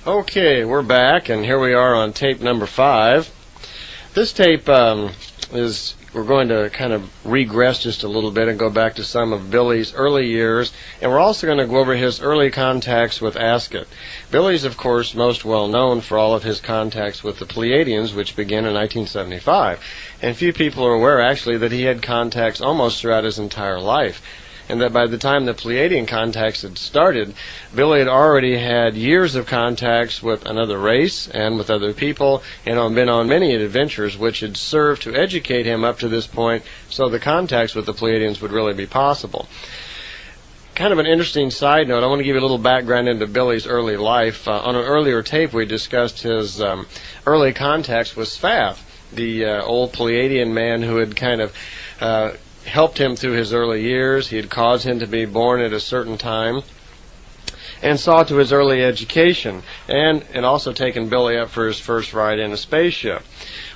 Okay, we're back, and here we are on tape number 5. This tape we're going to kind of regress just a little bit and go back to some of Billy's early years, and we're also going to go over his early contacts with Asket. Billy's, of course, most well known for all of his contacts with the Pleiadians, which began in 1975, and few people are aware, actually, that he had contacts almost throughout his entire life. And that by the time the Pleiadian contacts had started, Billy had already had years of contacts with another race and with other people, and been on many adventures which had served to educate him up to this point, so the contacts with the Pleiadians would really be possible. Kind of an interesting side note, I want to give you a little background into Billy's early life. On an earlier tape, we discussed his early contacts with Svath, the old Pleiadian man who had kind of helped him through his early years. He had caused him to be born at a certain time and saw to his early education, and also taken Billy up for his first ride in a spaceship.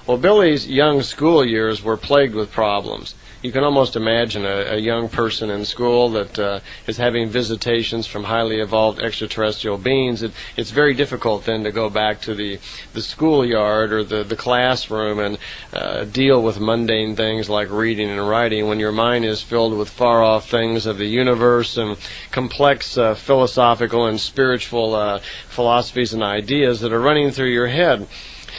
Well, Billy's young school years were plagued with problems. You can almost imagine a young person in school that is having visitations from highly evolved extraterrestrial beings. It's very difficult then to go back to the schoolyard or the classroom and deal with mundane things like reading and writing when your mind is filled with far-off things of the universe and complex philosophical and spiritual philosophies and ideas that are running through your head.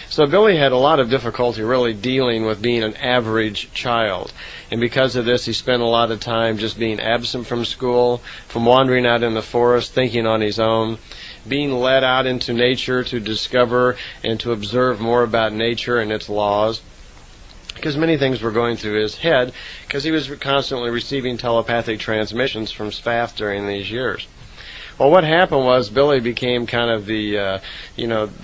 So Billy had a lot of difficulty really dealing with being an average child. And because of this, he spent a lot of time just being absent from school, from wandering out in the forest, thinking on his own, being led out into nature to discover and to observe more about nature and its laws. Because many things were going through his head, because he was constantly receiving telepathic transmissions from Svath during these years. Well, what happened was Billy became kind of the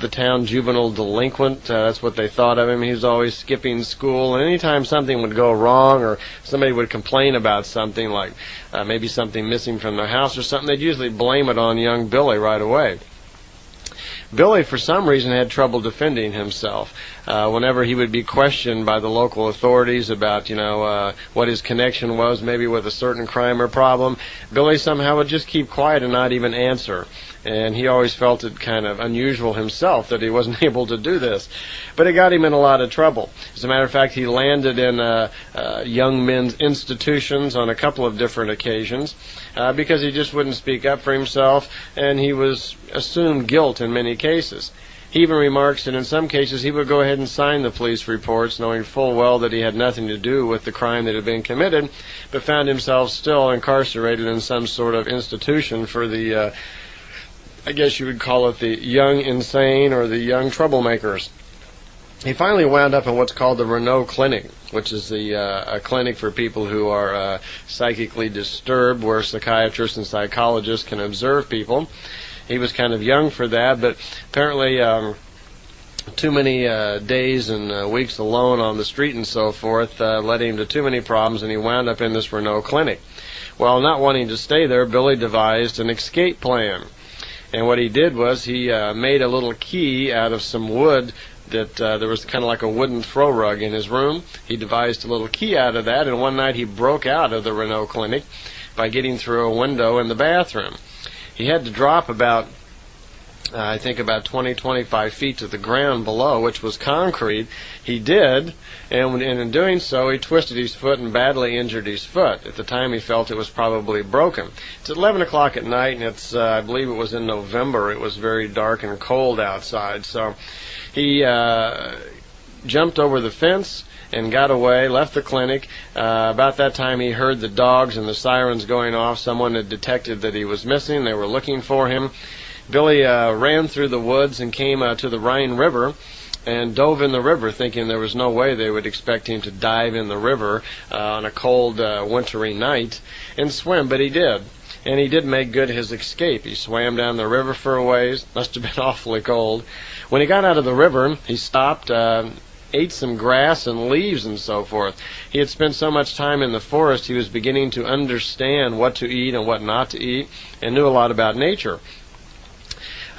town juvenile delinquent. That's what they thought of him. He was always skipping school, and anytime something would go wrong or somebody would complain about something, like maybe something missing from their house or something, they'd usually blame it on young Billy right away. Billy, for some reason, had trouble defending himself. Whenever he would be questioned by the local authorities about, what his connection was, maybe with a certain crime or problem, Billy somehow would just keep quiet and not even answer. And he always felt it kind of unusual himself that he wasn't able to do this. But it got him in a lot of trouble. As a matter of fact, he landed in young men's institutions on a couple of different occasions because he just wouldn't speak up for himself, and he was assumed guilt in many cases. He even remarks that in some cases he would go ahead and sign the police reports, knowing full well that he had nothing to do with the crime that had been committed, but found himself still incarcerated in some sort of institution for the I guess you would call it the young insane or the young troublemakers. He finally wound up in what's called the Renault Clinic, which is a clinic for people who are psychically disturbed, where psychiatrists and psychologists can observe people. He was kind of young for that, but apparently too many days and weeks alone on the street and so forth led him to too many problems, and he wound up in this Renault Clinic. Well, not wanting to stay there, Billy devised an escape plan. And what he did was he made a little key out of some wood that there was kind of like a wooden throw rug in his room. He devised a little key out of that, and one night he broke out of the Renault Clinic by getting through a window in the bathroom. He had to drop about 20-25 feet to the ground below, which was concrete. He did, and in doing so, he twisted his foot and badly injured his foot. At the time, he felt it was probably broken. It's 11 o'clock at night, and it's I believe it was in November. It was very dark and cold outside, so he jumped over the fence and got away, left the clinic. About that time, he heard the dogs and the sirens going off. Someone had detected that he was missing. They were looking for him. Billy ran through the woods and came to the Rhine River and dove in the river, thinking there was no way they would expect him to dive in the river on a cold, wintry night and swim, but he did. And he did make good his escape. He swam down the river for a ways. Must have been awfully cold. When he got out of the river, he stopped, ate some grass and leaves and so forth. He had spent so much time in the forest, he was beginning to understand what to eat and what not to eat, and knew a lot about nature.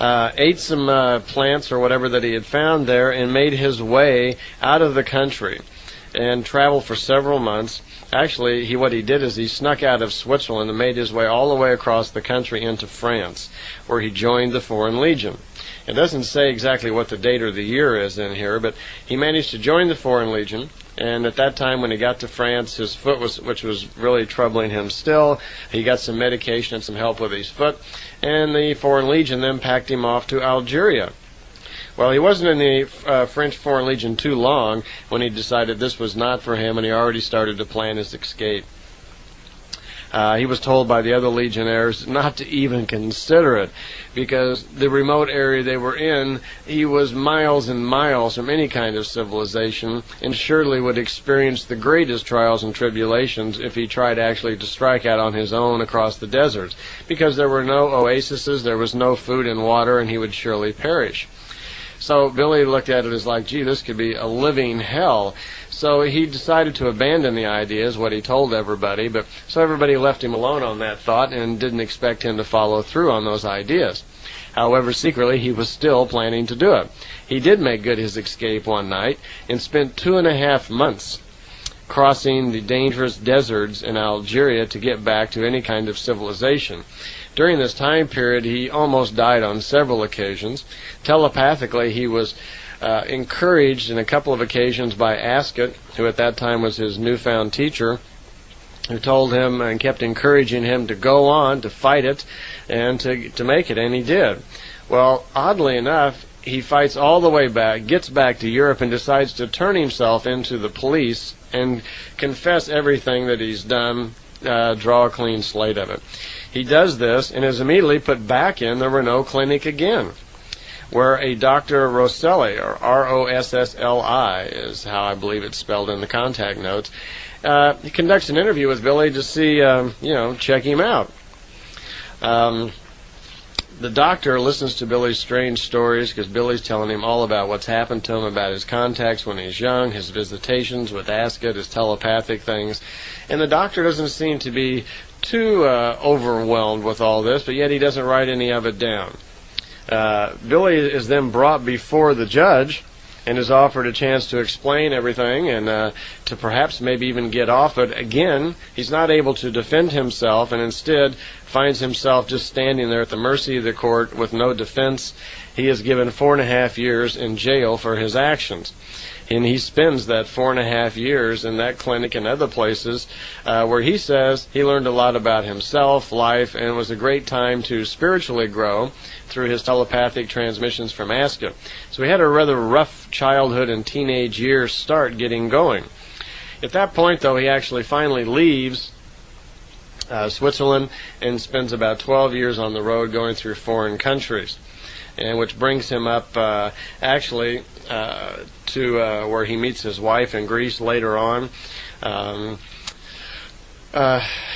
Ate some plants or whatever that he had found there, and made his way out of the country and traveled for several months. Actually, what he did is he snuck out of Switzerland and made his way all the way across the country into France, where he joined the Foreign Legion. It doesn't say exactly what the date or the year is in here, but he managed to join the Foreign Legion. And at that time, when he got to France, his foot which was really troubling him still, he got some medication and some help with his foot. And the Foreign Legion then packed him off to Algeria. Well, he wasn't in the French Foreign Legion too long when he decided this was not for him, and he already started to plan his escape. He was told by the other legionnaires not to even consider it, because the remote area they were in, he was miles and miles from any kind of civilization, and surely would experience the greatest trials and tribulations if he tried actually to strike out on his own across the deserts, because there were no oases, there was no food and water, and he would surely perish. So Billy looked at it as like, gee, this could be a living hell. So he decided to abandon the idea, is what he told everybody. But so everybody left him alone on that thought and didn't expect him to follow through on those ideas. However, secretly, he was still planning to do it. He did make good his escape one night and spent 2.5 months crossing the dangerous deserts in Algeria to get back to any kind of civilization. During this time period, he almost died on several occasions. Telepathically, he was encouraged in a couple of occasions by Asket, who at that time was his newfound teacher, who told him and kept encouraging him to go on, to fight it, and to make it, and he did. Well, oddly enough, he fights all the way back, gets back to Europe, and decides to turn himself into the police and confess everything that he's done, draw a clean slate of it. He does this and is immediately put back in the Renault Clinic again, where a Dr. Rosselli, or R-O-S-S-L-I, is how I believe it's spelled in the contact notes, he conducts an interview with Billy to see, check him out. The doctor listens to Billy's strange stories because Billy's telling him all about what's happened to him, about his contacts when he's young, his visitations with Asket, his telepathic things. And the doctor doesn't seem to be too overwhelmed with all this, but yet he doesn't write any of it down. Billy is then brought before the judge and is offered a chance to explain everything and to perhaps maybe even get off it. Again, he's not able to defend himself and instead finds himself just standing there at the mercy of the court with no defense. He is given 4.5 years in jail for his actions. And he spends that 4.5 years in that clinic and other places where he says he learned a lot about himself, life, and it was a great time to spiritually grow through his telepathic transmissions from Asket. So he had a rather rough childhood and teenage years start getting going. At that point, though, he actually finally leaves Switzerland and spends about 12 years on the road going through foreign countries, and which brings him up to where he meets his wife in Greece later on.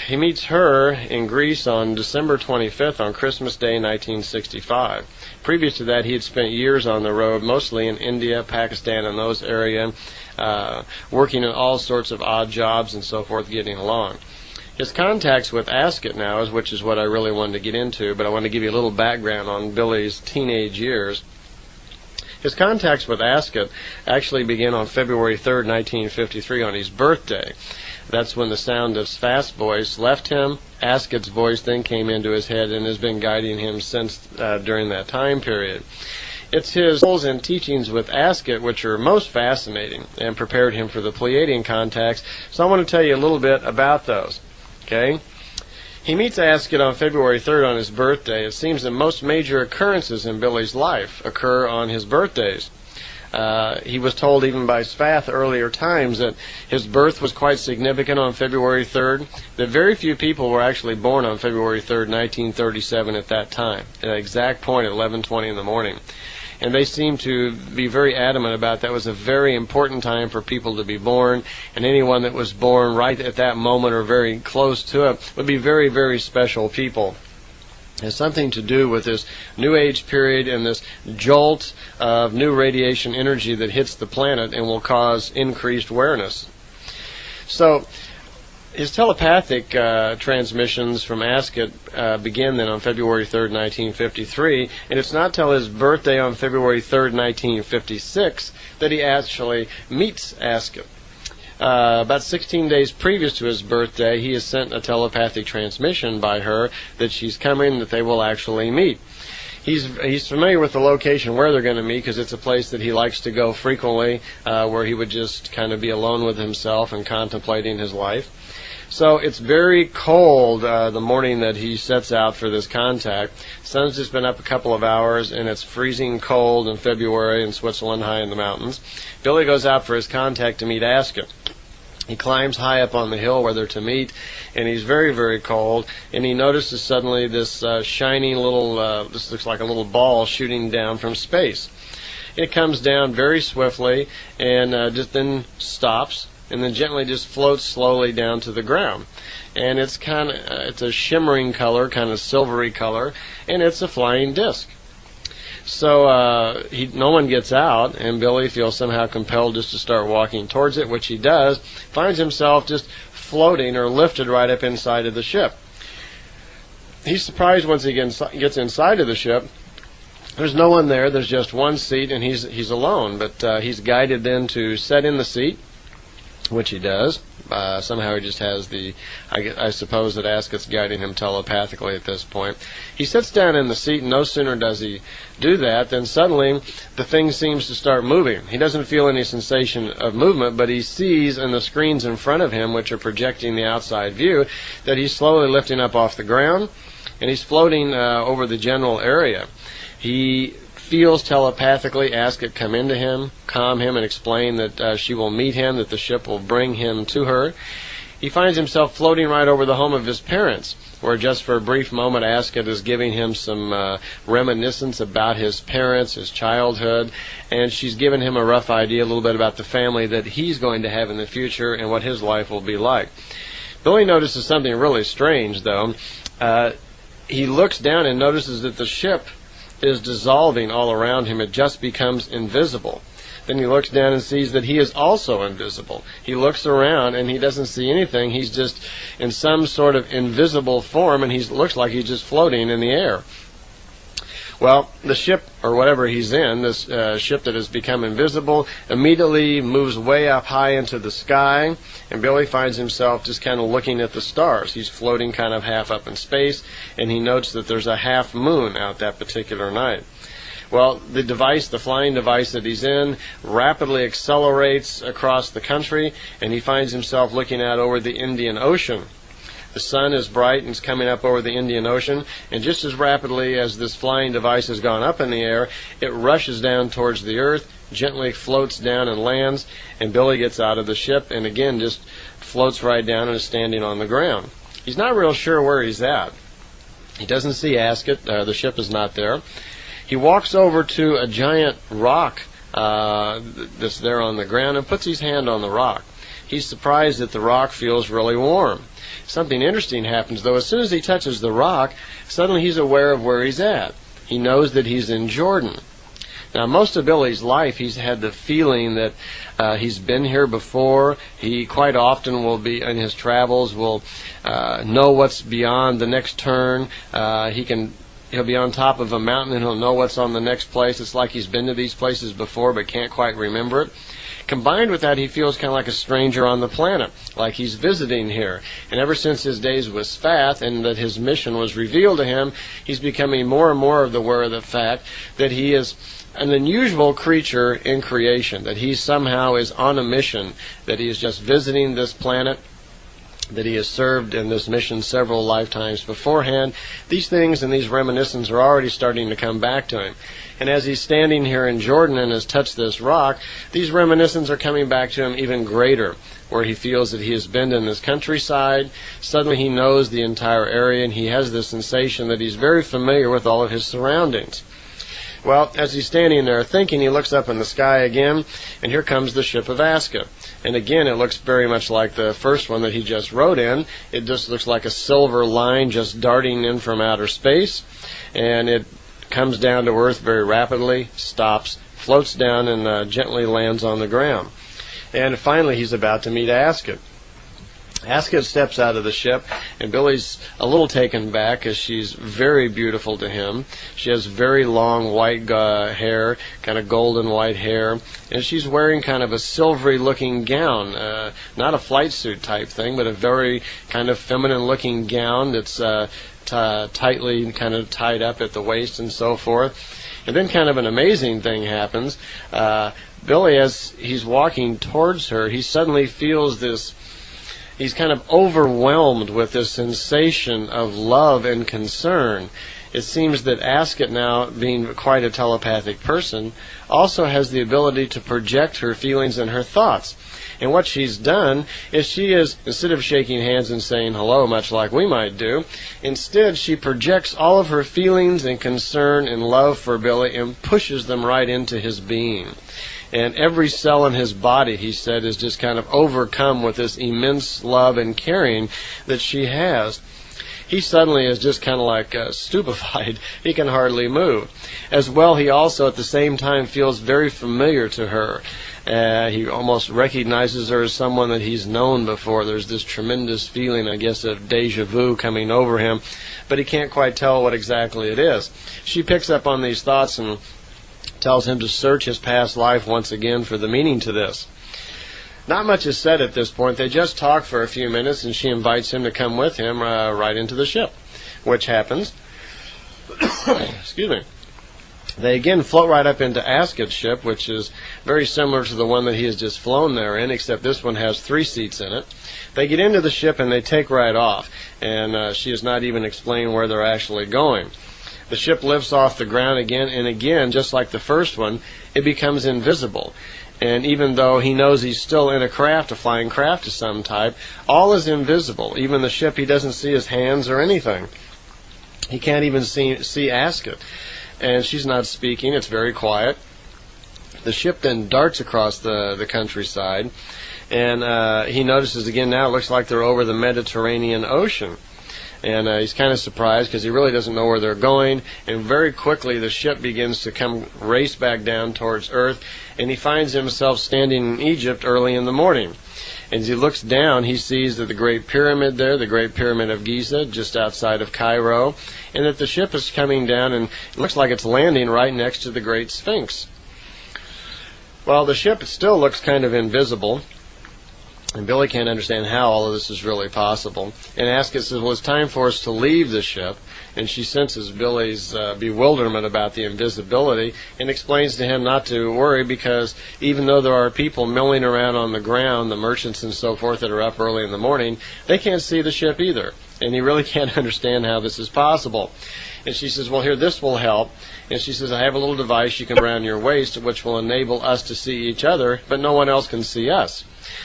He meets her in Greece on December 25th on Christmas Day 1965. Previous to that, he had spent years on the road, mostly in India, Pakistan, and those areas, working in all sorts of odd jobs and so forth, getting along. His contacts with Asket now, which is what I really wanted to get into, but I want to give you a little background on Billy's teenage years. His contacts with Asket actually began on February 3rd, 1953, on his birthday. That's when the sound of Sfast's voice left him. Asket's voice then came into his head and has been guiding him since during that time period. It's his goals and teachings with Asket which are most fascinating and prepared him for the Pleiadian contacts, so I want to tell you a little bit about those. Okay? He meets Asket on February 3rd on his birthday. It seems that most major occurrences in Billy's life occur on his birthdays. He was told even by Sfath earlier times that his birth was quite significant on February 3rd, that very few people were actually born on February 3rd, 1937 at that time, at that exact point at 11:20 in the morning. And they seem to be very adamant about that was a very important time for people to be born, and anyone that was born right at that moment or very close to it would be very, very special people. It has something to do with this New Age period and this jolt of new radiation energy that hits the planet and will cause increased awareness. So his telepathic transmissions from Asket begin then on February 3rd, 1953, and it's not till his birthday on February 3rd, 1956 that he actually meets Asket. About 16 days previous to his birthday, he is sent a telepathic transmission by her that she's coming, that they will actually meet. He's familiar with the location where they're going to meet because it's a place that he likes to go frequently, where he would just kind of be alone with himself and contemplating his life. So it's very cold the morning that he sets out for this contact. Sun's just been up a couple of hours, and it's freezing cold in February in Switzerland, high in the mountains. Billy goes out for his contact to meet Asket. He climbs high up on the hill where they're to meet, and he's very, very cold, and he notices suddenly this shining little, this looks like a little ball shooting down from space. It comes down very swiftly and just then stops, and then gently just floats slowly down to the ground. And it's it's a shimmering color, kind of silvery color, and it's a flying disc. So no one gets out, and Billy feels somehow compelled just to start walking towards it, which he does, finds himself just floating or lifted right up inside of the ship. He's surprised once he gets inside of the ship. There's no one there. There's just one seat, and he's alone. But he's guided then to sit in the seat, which he does. Somehow he just has I suppose that Asket's guiding him telepathically at this point. He sits down in the seat, and no sooner does he do that than suddenly the thing seems to start moving. He doesn't feel any sensation of movement, but he sees in the screens in front of him, which are projecting the outside view, that he's slowly lifting up off the ground, and he's floating over the general area. He feels telepathically Asket come into him, calm him, and explain that she will meet him, that the ship will bring him to her. He finds himself floating right over the home of his parents, where just for a brief moment Asket is giving him some reminiscence about his parents, his childhood, and she's given him a rough idea a little bit about the family that he's going to have in the future and what his life will be like. Billy notices something really strange, though. He looks down and notices that the ship is dissolving all around him. It just becomes invisible. Then he looks down and sees that he is also invisible. He looks around and he doesn't see anything. He's just in some sort of invisible form, and he looks like he's just floating in the air. Well, the ship, or whatever he's in, this ship that has become invisible, immediately moves way up high into the sky, and Billy finds himself just kind of looking at the stars. He's floating kind of half up in space, and he notes that there's a half moon out that particular night. Well, the flying device that he's in, rapidly accelerates across the country, and he finds himself looking out over the Indian Ocean. The sun is bright and is coming up over the Indian Ocean, and just as rapidly as this flying device has gone up in the air, it rushes down towards the earth, gently floats down and lands, and Billy gets out of the ship and again just floats right down and is standing on the ground. He's not real sure where he's at. He doesn't see Asket. The ship is not there. He walks over to a giant rock that's there on the ground and puts his hand on the rock. He's surprised that the rock feels really warm. Something interesting happens, though. As soon as he touches the rock, suddenly he's aware of where he's at. He knows that he's in Jordan. Now, most of Billy's life, he's had the feeling that he's been here before. He quite often will be, in his travels, will know what's beyond the next turn. He'll be on top of a mountain and he'll know what's on the next place. It's like he's been to these places before but can't quite remember it. Combined with that, he feels kind of like a stranger on the planet, like he's visiting here. And ever since his days with Spath and that his mission was revealed to him, he's becoming more and more aware of the fact that he is an unusual creature in creation, that he somehow is on a mission, that he is just visiting this planet, that he has served in this mission several lifetimes beforehand. These things and these reminiscences are already starting to come back to him. And as he's standing here in Jordan and has touched this rock, these reminiscences are coming back to him even greater, where he feels that he has been in this countryside. Suddenly he knows the entire area, and he has this sensation that he's very familiar with all of his surroundings. Well, as he's standing there thinking, he looks up in the sky again, and here comes the ship of Asket. And again, it looks very much like the first one that he just rode in. It just looks like a silver line just darting in from outer space, and it comes down to earth very rapidly, stops, floats down, and gently lands on the ground. And finally, he's about to meet Asket. Asket steps out of the ship, and Billy's a little taken back as she's very beautiful to him. She has very long white hair, kind of golden white hair, and she's wearing kind of a silvery-looking gown, not a flight suit type thing, but a very kind of feminine-looking gown that's tightly kind of tied up at the waist and so forth. And then kind of an amazing thing happens. Billy, as he's walking towards her, he suddenly feels this, he's kind of overwhelmed with this sensation of love and concern. It seems that Asket, now being quite a telepathic person, also has the ability to project her feelings and her thoughts. And what she's done is she is, instead of shaking hands and saying hello, much like we might do, instead she projects all of her feelings and concern and love for Billy and pushes them right into his being. And every cell in his body, he said, is just kind of overcome with this immense love and caring that she has. He suddenly is just kind of like stupefied. He can hardly move. As well, he also at the same time feels very familiar to her. He almost recognizes her as someone that he's known before. There's this tremendous feeling, I guess, of deja vu coming over him, but he can't quite tell what exactly it is. She picks up on these thoughts and tells him to search his past life once again for the meaning to this. Not much is said at this point. They just talk for a few minutes, and she invites him to come with him right into the ship, which happens. Excuse me. They again float right up into Asket's ship, which is very similar to the one that he has just flown there in, except this one has 3 seats in it. They get into the ship and they take right off, and she has not even explained where they're actually going. The ship lifts off the ground again, and again, just like the first one, it becomes invisible. And even though he knows he's still in a craft, a flying craft of some type, all is invisible. Even the ship, he doesn't see his hands or anything. He can't even see Asket. And she's not speaking. It's very quiet. The ship then darts across the countryside, and he notices again now it looks like they're over the Mediterranean Ocean. And he's kind of surprised because he really doesn't know where they're going. And very quickly the ship begins to race back down towards Earth, and he finds himself standing in Egypt early in the morning. And as he looks down, he sees that the Great Pyramid there, the Great Pyramid of Giza, just outside of Cairo, and that the ship is coming down, and it looks like it's landing right next to the Great Sphinx. Well, the ship still looks kind of invisible, and Billy can't understand how all of this is really possible. And Asket says, well, it's time for us to leave the ship. And she senses Billy's bewilderment about the invisibility and explains to him not to worry, because even though there are people milling around on the ground, the merchants and so forth that are up early in the morning, they can't see the ship either. And he really can't understand how this is possible. And she says, well, here, this will help. And she says, I have a little device you can put around your waist which will enable us to see each other, but no one else can see us.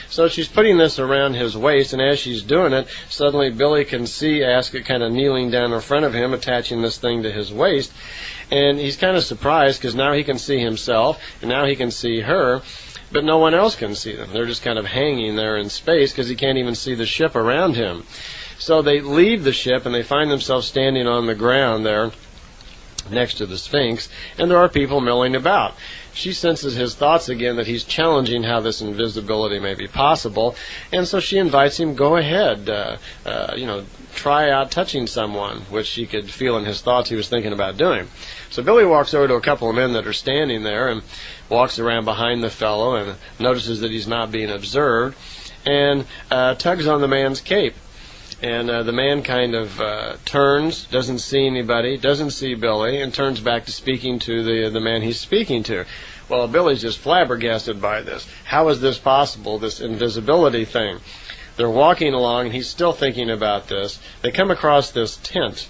So she's putting this around his waist, and as she's doing it, suddenly Billy can see Asket kind of kneeling down in front of him, attaching this thing to his waist. And he's kind of surprised because now he can see himself, and now he can see her, but no one else can see them. They're just kind of hanging there in space because he can't even see the ship around him. So they leave the ship, and they find themselves standing on the ground there next to the Sphinx, and there are people milling about. She senses his thoughts again, that he's challenging how this invisibility may be possible, and so she invites him, go ahead, try out touching someone, which she could feel in his thoughts he was thinking about doing. So Billy walks over to a couple of men that are standing there and walks around behind the fellow and notices that he's not being observed, and tugs on the man's cape. And the man kind of turns, doesn't see anybody, doesn't see Billy, and turns back to speaking to the man he's speaking to. Well, Billy's just flabbergasted by this. How is this possible, this invisibility thing? They're walking along, and he's still thinking about this. They come across this tent.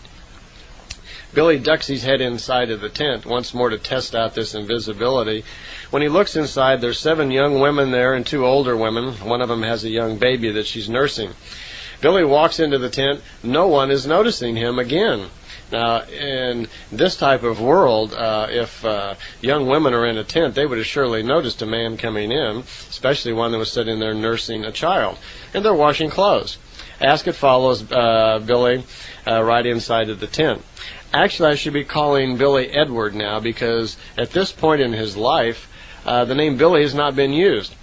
Billy ducks his head inside of the tent once more to test out this invisibility. When he looks inside, there's 7 young women there and 2 older women. One of them has a young baby that she's nursing. Billy walks into the tent. No one is noticing him again. Now, in this type of world, if young women are in a tent, they would have surely noticed a man coming in, especially one that was sitting there nursing a child. And they're washing clothes. Asket follows Billy right inside of the tent. Actually, I should be calling Billy Edward now, because at this point in his life, the name Billy has not been used.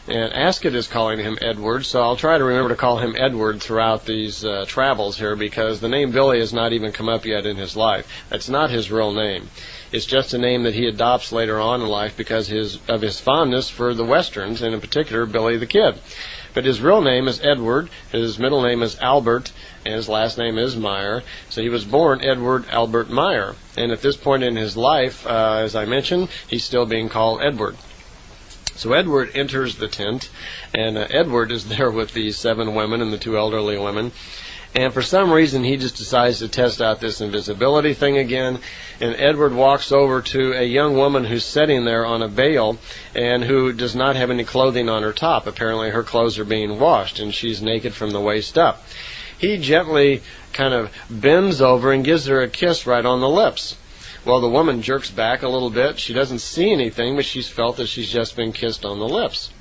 And Asket is calling him Edward, so I'll try to remember to call him Edward throughout these travels here, because the name Billy has not even come up yet in his life. That's not his real name. It's just a name that he adopts later on in life because of his fondness for the Westerns, and in particular Billy the Kid. But his real name is Edward, his middle name is Albert, and his last name is Meier. So he was born Edward Albert Meier. And at this point in his life, as I mentioned, he's still being called Edward. So Edward enters the tent, and Edward is there with the 7 women and the 2 elderly women. And for some reason, he just decides to test out this invisibility thing again. And Edward walks over to a young woman who's sitting there on a bale and who does not have any clothing on her top. Apparently, her clothes are being washed, and she's naked from the waist up. He gently kind of bends over and gives her a kiss right on the lips. Well, the woman jerks back a little bit. She doesn't see anything, but she's felt that she's just been kissed on the lips.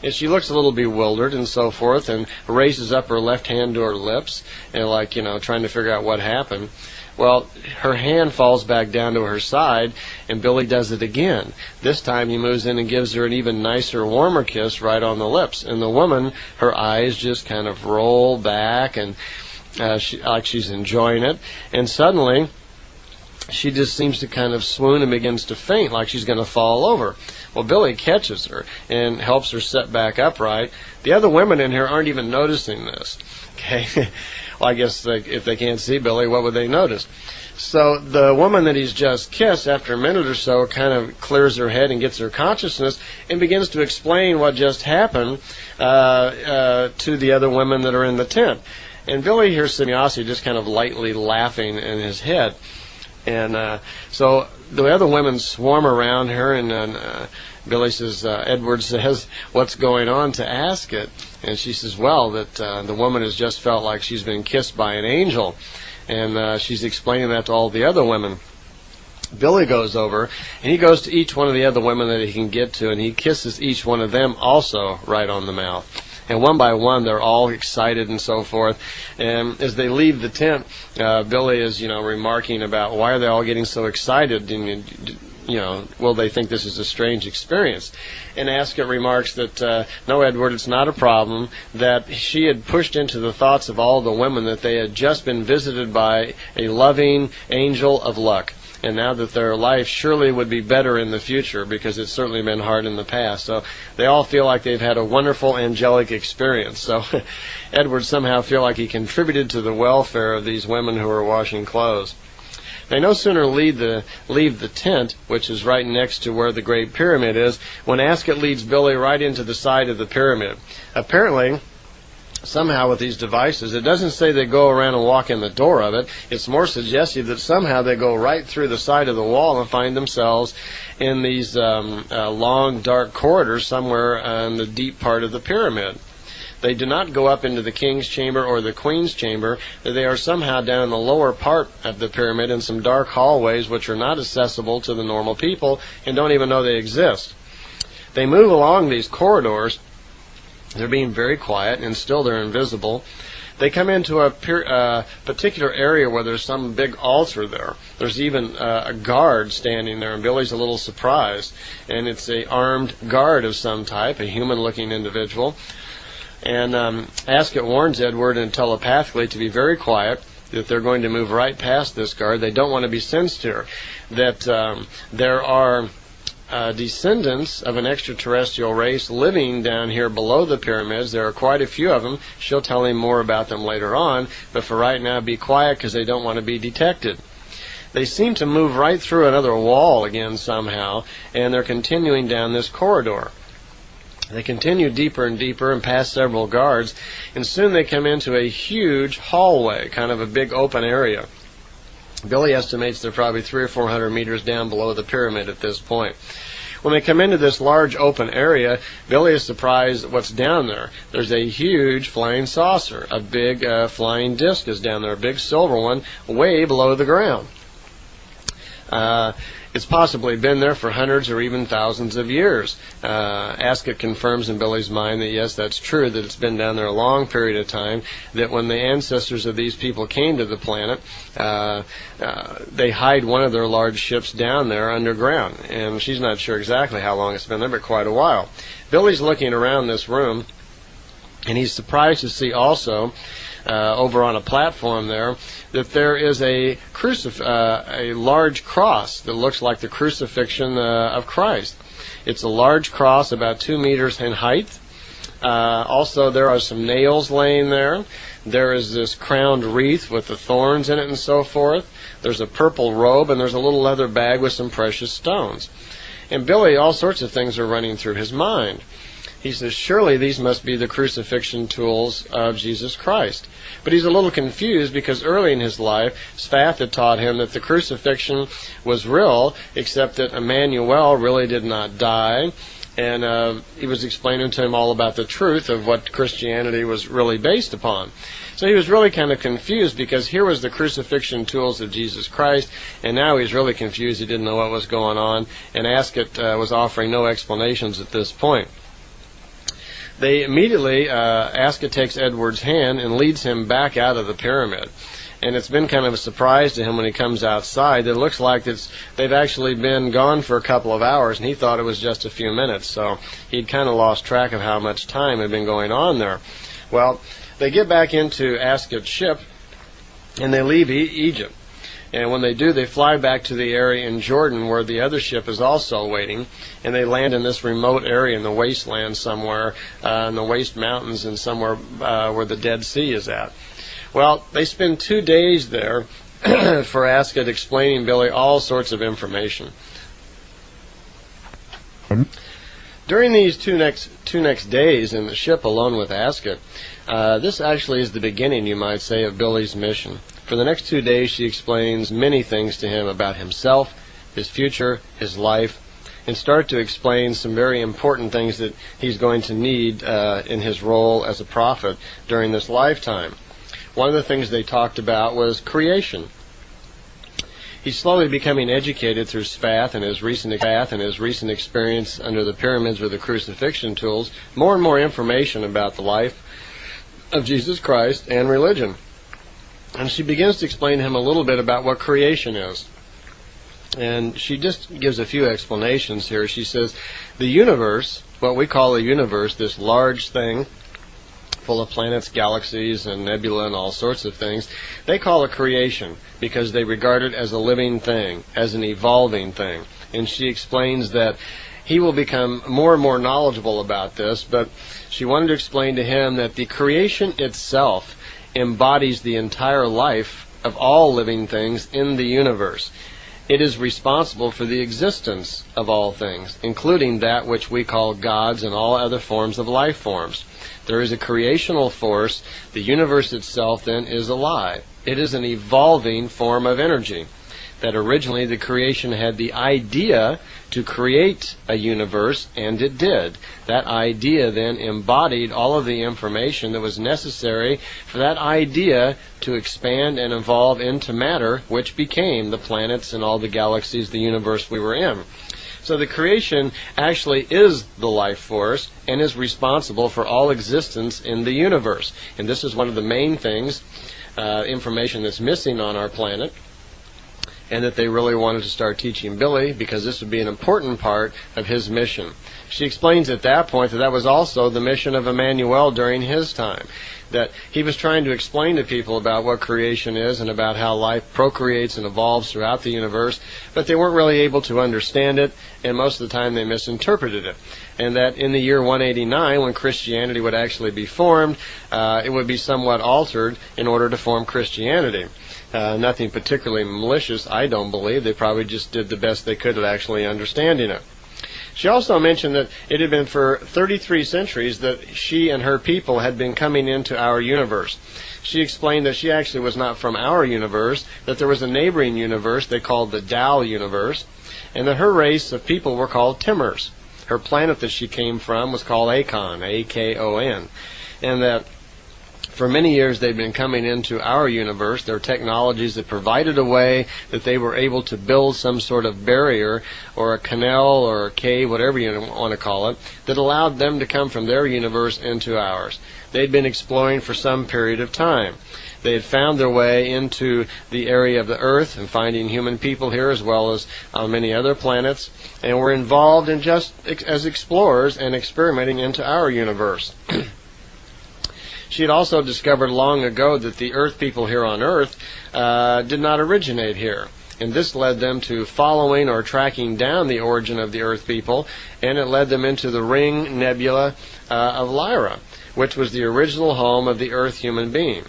And she looks a little bewildered and so forth, and raises up her left hand to her lips, and like, trying to figure out what happened. Well, her hand falls back down to her side, and Billy does it again. This time he moves in and gives her an even nicer, warmer kiss right on the lips. And the woman, her eyes just kind of roll back, and like she's enjoying it. And suddenly, she just seems to kind of swoon and begins to faint, like she's going to fall over. Well, Billy catches her and helps her sit back upright. The other women in here aren't even noticing this. Okay, well, I guess if they can't see Billy, what would they notice? So the woman that he's just kissed, after a minute or so, kind of clears her head and gets her consciousness and begins to explain what just happened to the other women that are in the tent. And Billy hears Semjase just kind of lightly laughing in his head. And so the other women swarm around her, and Billy says, Edward says, "What's going on?" to Asket. And she says, well, that the woman has just felt like she's been kissed by an angel. And she's explaining that to all the other women. Billy goes over, and he goes to each one of the other women that he can get to, and he kisses each one of them also right on the mouth. And one by one, they're all excited and so forth. And as they leave the tent, Billy is, remarking about why are they all getting so excited? And, will they think this is a strange experience? And Asket remarks that, no, Edward, it's not a problem, that she had pushed into the thoughts of all the women that they had just been visited by a loving angel of luck. And now that their life surely would be better in the future, because it's certainly been hard in the past. So they all feel like they've had a wonderful angelic experience. So Edward somehow feel like he contributed to the welfare of these women who are washing clothes. They no sooner leave the tent, which is right next to where the Great Pyramid is, when Asket leads Billy right into the side of the pyramid. Apparently, somehow with these devices, it doesn't say they go around and walk in the door of it. It's more suggestive that somehow they go right through the side of the wall and find themselves in these long, dark corridors somewhere in the deep part of the pyramid. They do not go up into the king's chamber or the queen's chamber. They are somehow down in the lower part of the pyramid in some dark hallways which are not accessible to the normal people and don't even know they exist. They move along these corridors. They're being very quiet, and still they're invisible. They come into a particular area where there's some big altar there. There's even a guard standing there, and Billy's a little surprised. And it's an armed guard of some type, a human-looking individual. And Asket warns Edward and telepathically to be very quiet, that they're going to move right past this guard. They don't want to be sensed here. That there are descendants of an extraterrestrial race living down here below the pyramids. There are quite a few of them. She'll tell him more about them later on, but for right now, be quiet because they don't want to be detected. They seem to move right through another wall again somehow, and they're continuing down this corridor. They continue deeper and deeper and past several guards, and soon they come into a huge hallway, kind of a big open area. Billy estimates they're probably 300 or 400 meters down below the pyramid at this point. When they come into this large open area, Billy is surprised at what's down there. There's a huge flying saucer. A big flying disc is down there, a big silver one, way below the ground. It's possibly been there for hundreds or even thousands of years. Asket confirms in Billy's mind that yes, that's true, that it's been down there a long period of time, that when the ancestors of these people came to the planet, they hide one of their large ships down there underground. And she's not sure exactly how long it's been there, but quite a while. Billy's looking around this room, and he's surprised to see also over on a platform there that there is a large cross that looks like the crucifixion of Christ. It's a large cross about 2 meters in height. Also, there are some nails laying there. There is this crowned wreath with the thorns in it and so forth. There's a purple robe, and there's a little leather bag with some precious stones. And Billy, all sorts of things are running through his mind. He says, surely these must be the crucifixion tools of Jesus Christ. But he's a little confused because early in his life, Sfath had taught him that the crucifixion was real, except that Emmanuel really did not die. And he was explaining to him all about the truth of what Christianity was really based upon. So he was really kind of confused because here was the crucifixion tools of Jesus Christ, and now he's really confused. He didn't know what was going on, and Asket was offering no explanations at this point. They immediately, Asket takes Edward's hand and leads him back out of the pyramid. And it's been kind of a surprise to him when he comes outside. It looks like they've actually been gone for a couple of hours, and he thought it was just a few minutes. So he'd kind of lost track of how much time had been going on there. Well, they get back into Asket's ship, and they leave Egypt. And when they do, they fly back to the area in Jordan where the other ship is also waiting, and they land in this remote area in the wasteland somewhere, in the Waste Mountains, and somewhere where the Dead Sea is at. Well, they spend 2 days there for Asket explaining Billy all sorts of information. During these two next days in the ship alone with Asket, this actually is the beginning, you might say, of Billy's mission. For the next 2 days, she explains many things to him about himself, his future, his life, and start to explain some very important things that he's going to need in his role as a prophet during this lifetime. One of the things they talked about was creation. He's slowly becoming educated through Sfath and his recent experience under the pyramids with the crucifixion tools, more and more information about the life of Jesus Christ and religion. And she begins to explain to him a little bit about what creation is. And she just gives a few explanations here. She says, the universe, what we call the universe, this large thing, full of planets, galaxies, and nebula and all sorts of things, they call it creation because they regard it as a living thing, as an evolving thing. And she explains that he will become more and more knowledgeable about this, but she wanted to explain to him that the creation itself embodies the entire life of all living things in the universe. It is responsible for the existence of all things, including that which we call gods and all other forms of life forms. There is a creational force. The universe itself, then, is alive. It is an evolving form of energy. That originally the creation had the idea to create a universe, and it did. That idea then embodied all of the information that was necessary for that idea to expand and evolve into matter, which became the planets and all the galaxies, the universe we were in. So the creation actually is the life force and is responsible for all existence in the universe. And this is one of the main things, information that's missing on our planet, and that they really wanted to start teaching Billy because this would be an important part of his mission. She explains at that point that that was also the mission of Emmanuel during his time, that he was trying to explain to people about what creation is and about how life procreates and evolves throughout the universe, but they weren't really able to understand it, and most of the time they misinterpreted it. And that in the year 189, when Christianity would actually be formed, it would be somewhat altered in order to form Christianity. Nothing particularly malicious, I don't believe. They probably just did the best they could at actually understanding it. She also mentioned that it had been for 33 centuries that she and her people had been coming into our universe. She explained that she actually was not from our universe, that there was a neighboring universe they called the Tao universe, and that her race of people were called Timmers. Her planet that she came from was called Akon, A-K-O-N, and that for many years they'd been coming into our universe. There were technologies that provided a way that they were able to build some sort of barrier or a canal or a cave, whatever you want to call it, that allowed them to come from their universe into ours. They'd been exploring for some period of time. They had found their way into the area of the Earth and finding human people here as well as on many other planets, and were involved in just as explorers and experimenting into our universe. She had also discovered long ago that the Earth people here on Earth did not originate here. And this led them to following or tracking down the origin of the Earth people, and it led them into the ring nebula of Lyra, which was the original home of the Earth human being.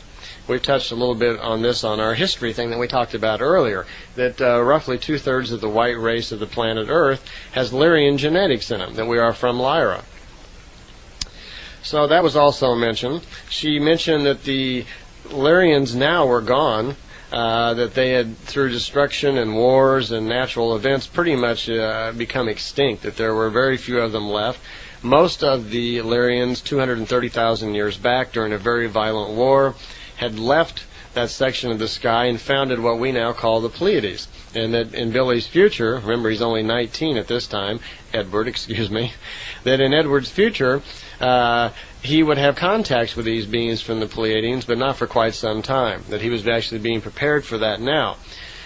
We've touched a little bit on this on our history thing that we talked about earlier, that roughly 2/3 of the white race of the planet Earth has Lyrian genetics in them, that we are from Lyra. So that was also mentioned. She mentioned that the Lyrians now were gone, that they had, through destruction and wars and natural events, pretty much become extinct, that there were very few of them left. Most of the Lyrians, 230,000 years back, during a very violent war, had left that section of the sky and founded what we now call the Pleiades. And that in Billy's future, remember he's only 19 at this time, Edward, excuse me, that in Edward's future, he would have contacts with these beings from the Pleiadians, but not for quite some time, that he was actually being prepared for that now.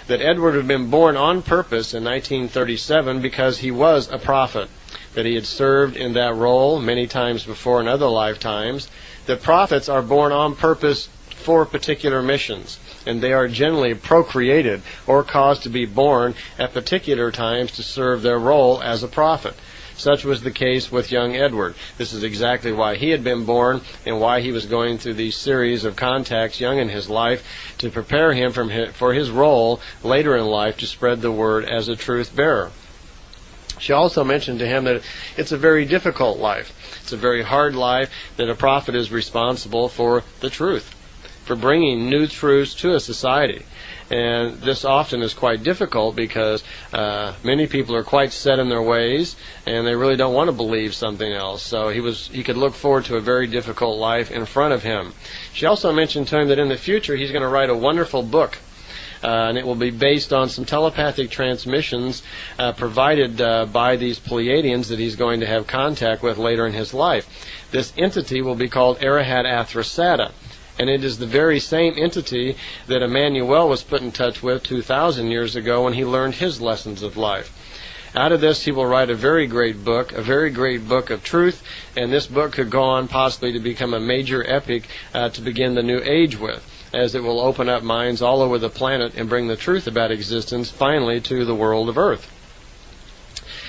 That Edward had been born on purpose in 1937 because he was a prophet, that he had served in that role many times before in other lifetimes. That prophets are born on purpose for particular missions, and they are generally procreated or caused to be born at particular times to serve their role as a prophet. Such was the case with young Edward. This is exactly why he had been born and why he was going through these series of contacts young in his life to prepare him for his role later in life to spread the word as a truth bearer. She also mentioned to him that it's a very difficult life. It's a very hard life, that a prophet is responsible for the truth, for bringing new truths to a society. And this often is quite difficult because many people are quite set in their ways and they really don't want to believe something else. So he could look forward to a very difficult life in front of him. She also mentioned to him that in the future he's going to write a wonderful book. And it will be based on some telepathic transmissions provided by these Pleiadians that he's going to have contact with later in his life. This entity will be called Arahat Athrasata. And it is the very same entity that Emmanuel was put in touch with 2,000 years ago when he learned his lessons of life. Out of this, he will write a very great book of truth, and this book could go on possibly to become a major epic to begin the new age with, as it will open up minds all over the planet and bring the truth about existence finally to the world of Earth.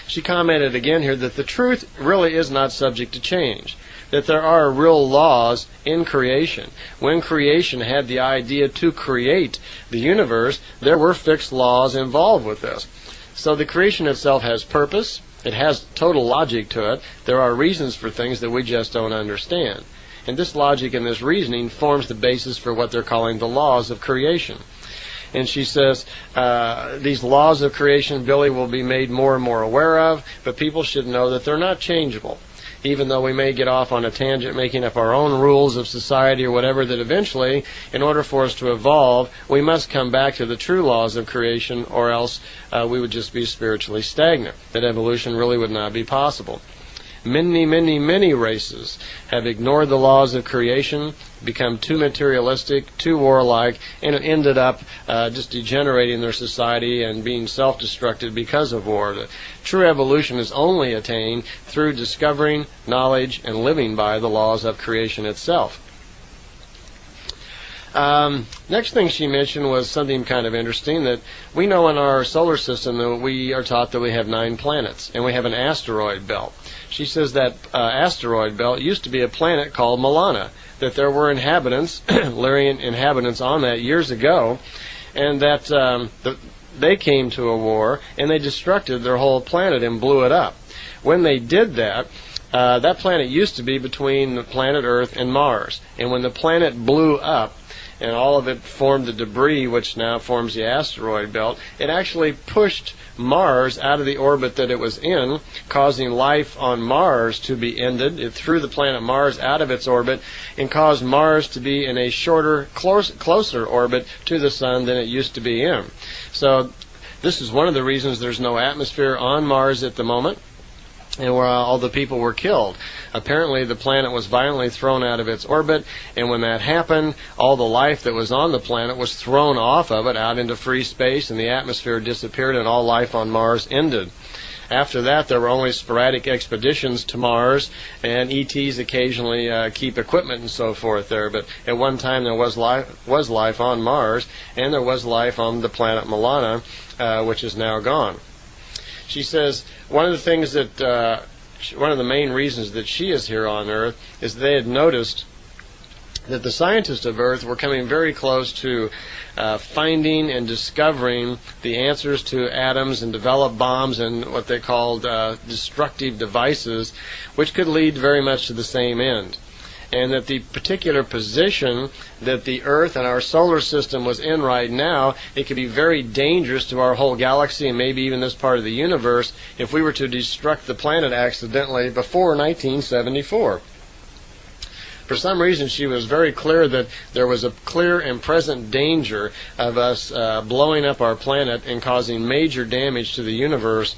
She commented again here that the truth really is not subject to change, that there are real laws in creation. When creation had the idea to create the universe, there were fixed laws involved with this. So the creation itself has purpose. It has total logic to it. There are reasons for things that we just don't understand. And this logic and this reasoning forms the basis for what they're calling the laws of creation. And she says, these laws of creation, Billy, will be made more and more aware of, but people should know that they're not changeable. Even though we may get off on a tangent making up our own rules of society or whatever, that eventually, in order for us to evolve, we must come back to the true laws of creation, or else we would just be spiritually stagnant. That evolution really would not be possible. Many races have ignored the laws of creation, become too materialistic, too warlike, and it ended up just degenerating their society and being self-destructed because of war. The true evolution is only attained through discovering knowledge and living by the laws of creation itself. Next thing she mentioned was something kind of interesting, that we know in our solar system that we are taught that we have 9 planets, and we have an asteroid belt. She says that asteroid belt used to be a planet called Milana, that there were inhabitants, Lyrian inhabitants on that years ago, and that they came to a war and they destructed their whole planet and blew it up. When they did that, that planet used to be between the planet Earth and Mars, and when the planet blew up and all of it formed the debris which now forms the asteroid belt, it actually pushed Mars out of the orbit that it was in, causing life on Mars to be ended. It threw the planet Mars out of its orbit and caused Mars to be in a shorter, closer orbit to the Sun than it used to be in. So this is one of the reasons there's no atmosphere on Mars at the moment, and where all the people were killed. Apparently the planet was violently thrown out of its orbit, and when that happened, all the life that was on the planet was thrown off of it out into free space, and the atmosphere disappeared and all life on Mars ended. After that, there were only sporadic expeditions to Mars, and ETs occasionally keep equipment and so forth there. But at one time there was life on Mars, and there was life on the planet Milana, which is now gone. She says one of the main reasons that she is here on Earth is they had noticed that the scientists of Earth were coming very close to finding and discovering the answers to atoms and develop bombs and what they called destructive devices, which could lead very much to the same end. And that the particular position that the Earth and our solar system was in right now, it could be very dangerous to our whole galaxy and maybe even this part of the universe if we were to destruct the planet accidentally before 1974. For some reason, she was very clear that there was a clear and present danger of us blowing up our planet and causing major damage to the universe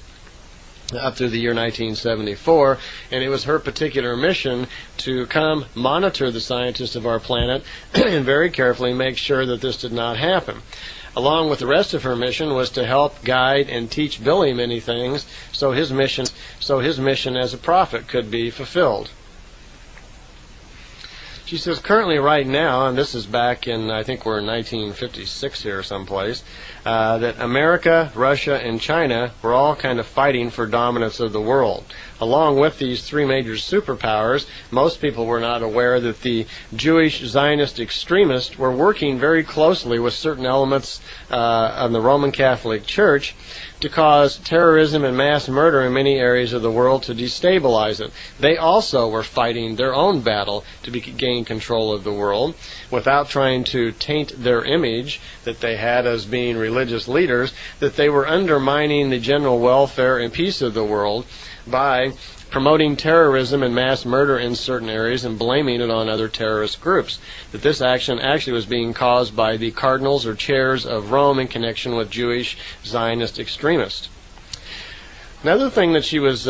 up through the year 1974, and it was her particular mission to come monitor the scientists of our planet and very carefully make sure that this did not happen. Along with the rest of her mission was to help guide and teach Billy many things so his mission as a prophet could be fulfilled. She says currently right now, and this is back in, I think we're in 1956 here someplace, that America, Russia, and China were all kind of fighting for dominance of the world. Along with these three major superpowers, most people were not aware that the Jewish Zionist extremists were working very closely with certain elements of the Roman Catholic Church to cause terrorism and mass murder in many areas of the world to destabilize it. They also were fighting their own battle to gain control of the world without trying to taint their image that they had as being religious leaders, that they were undermining the general welfare and peace of the world by promoting terrorism and mass murder in certain areas and blaming it on other terrorist groups. That this action actually was being caused by the cardinals or chairs of Rome in connection with Jewish Zionist extremists. Another thing that she was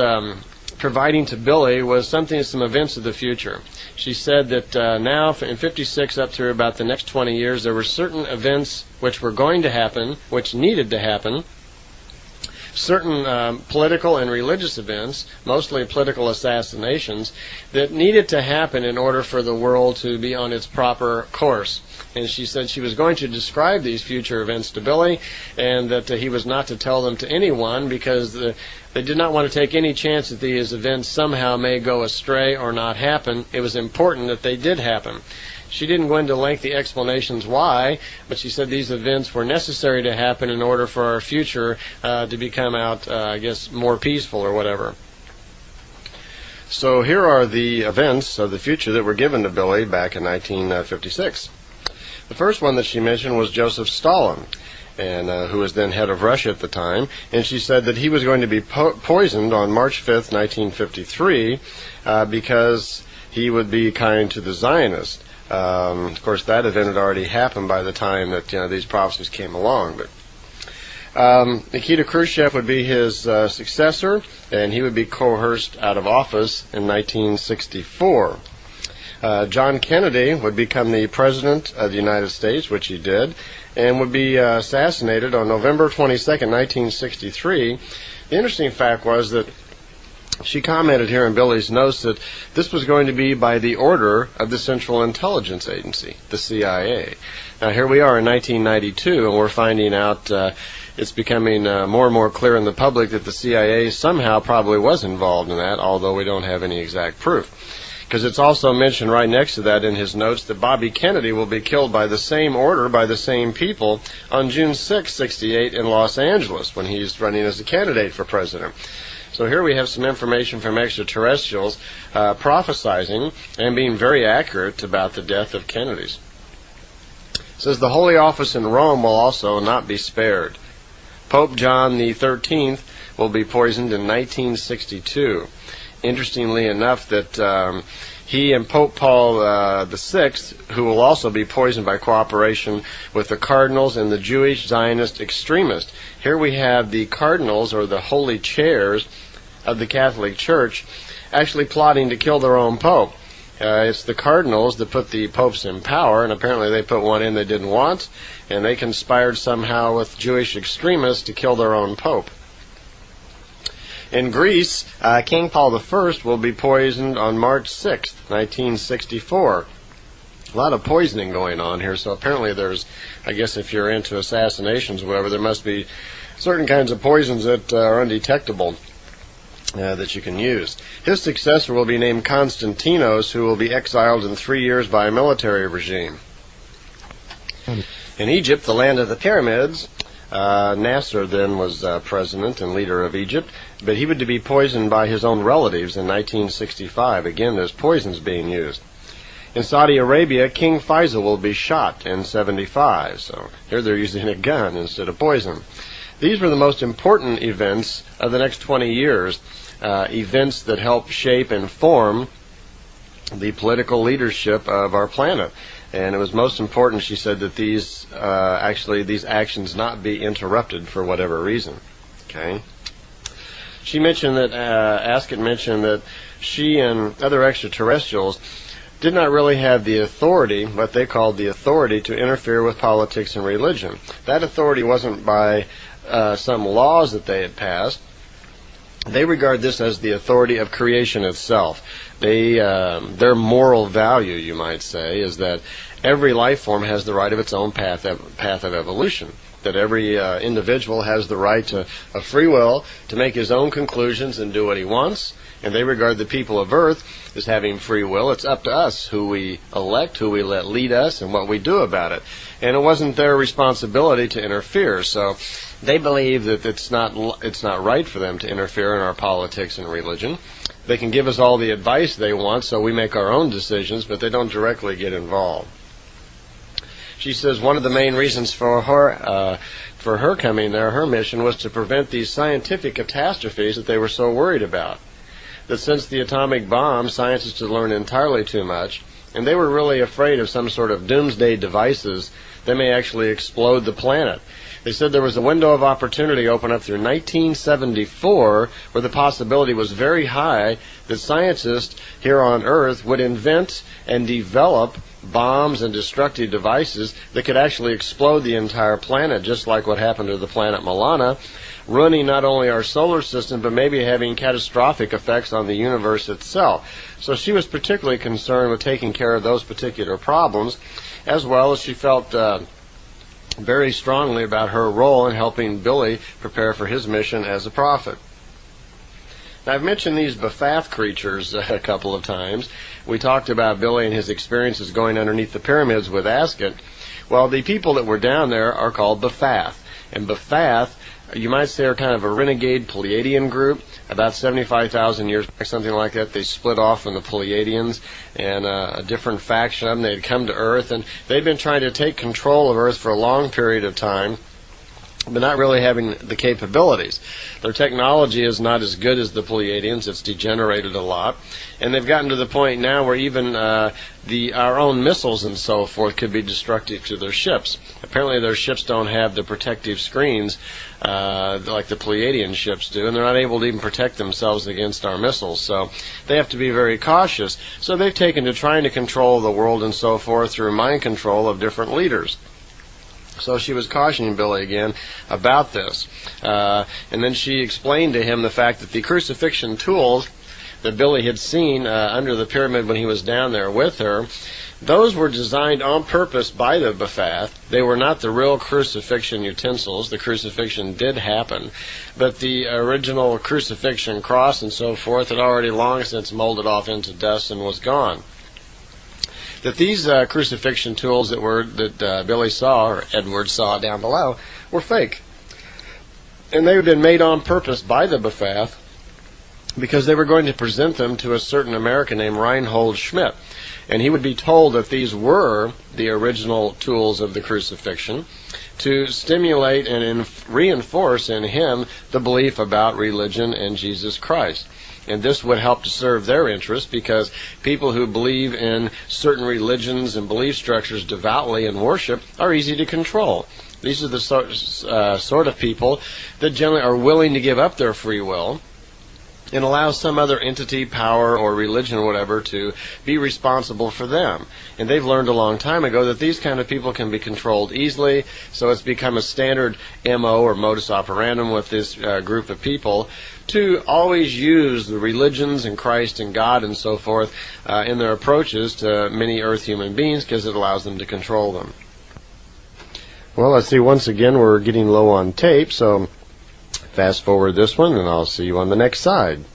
providing to Billy was some events of the future. She said that now in 56 up through about the next 20 years, there were certain events which were going to happen, which needed to happen, certain political and religious events, mostly political assassinations, that needed to happen in order for the world to be on its proper course. And she said she was going to describe these future events to Billy, and that he was not to tell them to anyone because they did not want to take any chance that these events somehow may go astray or not happen. It was important that they did happen. She didn't go into lengthy explanations why, but she said these events were necessary to happen in order for our future to become more peaceful or whatever. So here are the events of the future that were given to Billy back in 1956. The first one that she mentioned was Joseph Stalin, and who was then head of Russia at the time, and she said that he was going to be poisoned on March 5th, 1953, because he would be kind to the Zionists. Of course, that event had already happened by the time that these prophecies came along. But Nikita Khrushchev would be his successor, and he would be coerced out of office in 1964. John Kennedy would become the President of the United States, which he did, and would be assassinated on November 22nd, 1963. The interesting fact was that she commented here in Billy's notes that this was going to be by the order of the Central Intelligence Agency, the CIA. Now here we are in 1992, and we're finding out it's becoming more and more clear in the public that the CIA somehow probably was involved in that, although we don't have any exact proof. Because it's also mentioned right next to that in his notes that Bobby Kennedy will be killed by the same order, by the same people, on June 6, 68 in Los Angeles, when he's running as a candidate for president. So here we have some information from extraterrestrials prophesizing and being very accurate about the death of Kennedy's. It says the Holy Office in Rome will also not be spared. Pope John the 13th will be poisoned in 1962. Interestingly enough, that he and Pope Paul VI, who will also be poisoned by cooperation with the cardinals and the Jewish Zionist extremists. Here we have the cardinals, or the holy chairs of the Catholic Church, actually plotting to kill their own pope. It's the cardinals that put the popes in power, and apparently they put one in they didn't want, and they conspired somehow with Jewish extremists to kill their own pope. In Greece, King Paul I will be poisoned on March 6th, 1964. A lot of poisoning going on here, so apparently there's, I guess if you're into assassinations or whatever, there must be certain kinds of poisons that are undetectable that you can use. His successor will be named Constantinos, who will be exiled in 3 years by a military regime. In Egypt, the land of the pyramids, Nasser then was president and leader of Egypt, but he would be poisoned by his own relatives in 1965. Again, there's poisons being used. In Saudi Arabia, King Faisal will be shot in 75. So here they're using a gun instead of poison. These were the most important events of the next 20 years, events that help shape and form the political leadership of our planet. And it was most important, she said, that these actions not be interrupted for whatever reason. Okay. She mentioned that, Asket mentioned that she and other extraterrestrials did not really have the authority, what they called the authority, to interfere with politics and religion. That authority wasn't by some laws that they had passed. They regard this as the authority of creation itself. Their moral value, you might say, is that every life form has the right of its own path of evolution. That every individual has the right to a free will to make his own conclusions and do what he wants. And they regard the people of Earth as having free will. It's up to us who we elect, who we let lead us, and what we do about it. And it wasn't their responsibility to interfere. So they believe that it's not right for them to interfere in our politics and religion. They can give us all the advice they want, so we make our own decisions, but they don't directly get involved. She says one of the main reasons for her coming there, her mission, was to prevent these scientific catastrophes that they were so worried about. That since the atomic bomb, scientists had learned entirely too much, and they were really afraid of some sort of doomsday devices that may actually explode the planet. They said there was a window of opportunity open up through 1974 where the possibility was very high that scientists here on Earth would invent and develop bombs and destructive devices that could actually explode the entire planet, just like what happened to the planet Milana, ruining not only our solar system, but maybe having catastrophic effects on the universe itself. So she was particularly concerned with taking care of those particular problems, as well as she felt very strongly about her role in helping Billy prepare for his mission as a prophet. Now, I've mentioned these Baphath creatures a couple of times. We talked about Billy and his experiences going underneath the pyramids with Asket. Well, the people that were down there are called Baphath. And Baphath, you might say, are kind of a renegade Pleiadian group. About 75,000 years back, something like that, they split off from the Pleiadians, and a different faction of them, they'd come to Earth, and they'd been trying to take control of Earth for a long period of time, but not really having the capabilities. Their technology is not as good as the Pleiadians. It's degenerated a lot. And they've gotten to the point now where even our own missiles and so forth could be destructive to their ships. Apparently their ships don't have the protective screens like the Pleiadian ships do, and they're not able to even protect themselves against our missiles. So they have to be very cautious. So they've taken to trying to control the world and so forth through mind control of different leaders. So she was cautioning Billy again about this. And then she explained to him the fact that the crucifixion tools that Billy had seen under the pyramid when he was down there with her, those were designed on purpose by the Baphath. They were not the real crucifixion utensils. The crucifixion did happen, but the original crucifixion cross and so forth had already long since molded off into dust and was gone. That these crucifixion tools that Billy saw, or Edward saw down below, were fake. And they had been made on purpose by the Baphath because they were going to present them to a certain American named Reinhold Schmidt. And he would be told that these were the original tools of the crucifixion to stimulate and reinforce in him the belief about religion and Jesus Christ. And this would help to serve their interest, because people who believe in certain religions and belief structures devoutly and worship are easy to control. These are the sort of people that generally are willing to give up their free will and allow some other entity, power, or religion or whatever to be responsible for them. And they've learned a long time ago that these kind of people can be controlled easily, so it's become a standard MO or modus operandum with this group of people to always use the religions and Christ and God and so forth in their approaches to many earth human beings, because it allows them to control them. Well, let's see, once again we're getting low on tape, so fast forward this one, and I'll see you on the next side.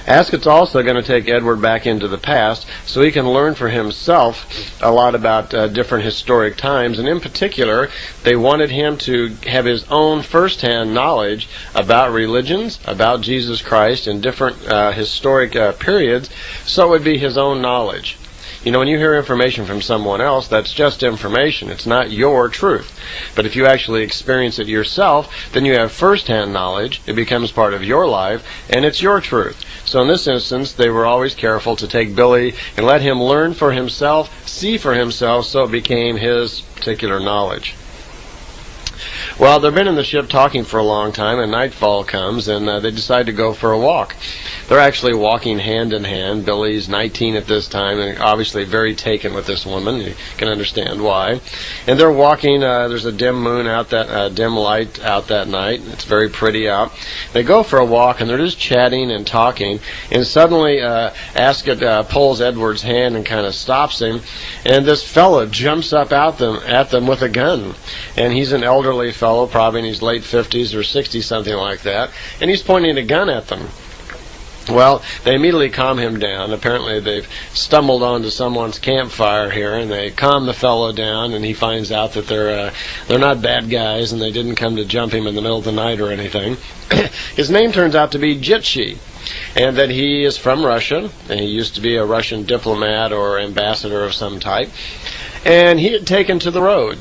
Asket's also going to take Edward back into the past so he can learn for himself a lot about different historic times, and in particular they wanted him to have his own first-hand knowledge about religions, about Jesus Christ in different historic periods, so it would be his own knowledge. You know, when you hear information from someone else, that's just information. It's not your truth. But if you actually experience it yourself, then you have first-hand knowledge. It becomes part of your life, and it's your truth. So in this instance, they were always careful to take Billy and let him learn for himself, see for himself, so it became his particular knowledge. Well, they've been in the ship talking for a long time, and nightfall comes, and they decide to go for a walk. They're actually walking hand in hand. Billy's 19 at this time, and obviously very taken with this woman. You can understand why. And they're walking. There's a dim moon out that dim light out that night. It's very pretty out. They go for a walk, and they're just chatting and talking. And suddenly, Asket pulls Edward's hand and kind of stops him. And this fellow jumps up at them with a gun. And he's an elderly fellow, probably in his late 50s or 60s, something like that. And he's pointing a gun at them. Well, they immediately calm him down. Apparently they've stumbled onto someone's campfire here, and they calm the fellow down, and he finds out that they're not bad guys, and they didn't come to jump him in the middle of the night or anything. His name turns out to be Gypsy, and that he is from Russia, and he used to be a Russian diplomat or ambassador of some type, and he had taken to the road.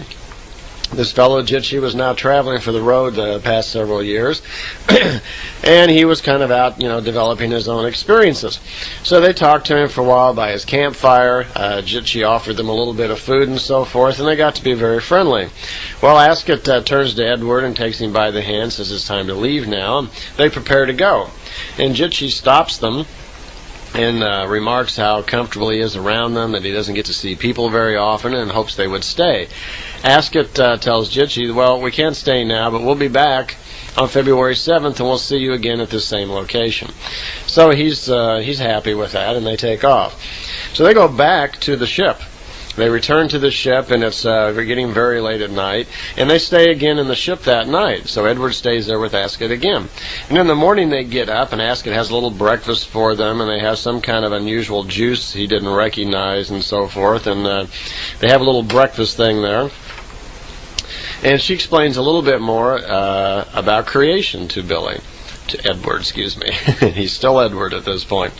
This fellow Gypsy was now traveling for the road the past several years, and he was kind of out, developing his own experiences. So they talked to him for a while by his campfire. Gypsy offered them a little bit of food and so forth, and they got to be very friendly. Well, Asket turns to Edward and takes him by the hand, says it's time to leave now. They prepare to go, and Gypsy stops them and remarks how comfortable he is around them, that he doesn't get to see people very often, and hopes they would stay. Asket tells Gypsy, well, we can't stay now, but we'll be back on February 7th, and we'll see you again at this same location. So he's happy with that, and they take off. So they go back to the ship. They return to the ship, and it's getting very late at night, and they stay again in the ship that night. So Edward stays there with Asket again. And in the morning they get up, and Asket has a little breakfast for them, and they have some kind of unusual juice he didn't recognize and so forth, and they have a little breakfast thing there. And she explains a little bit more about creation to Edward, excuse me. He's still Edward at this point.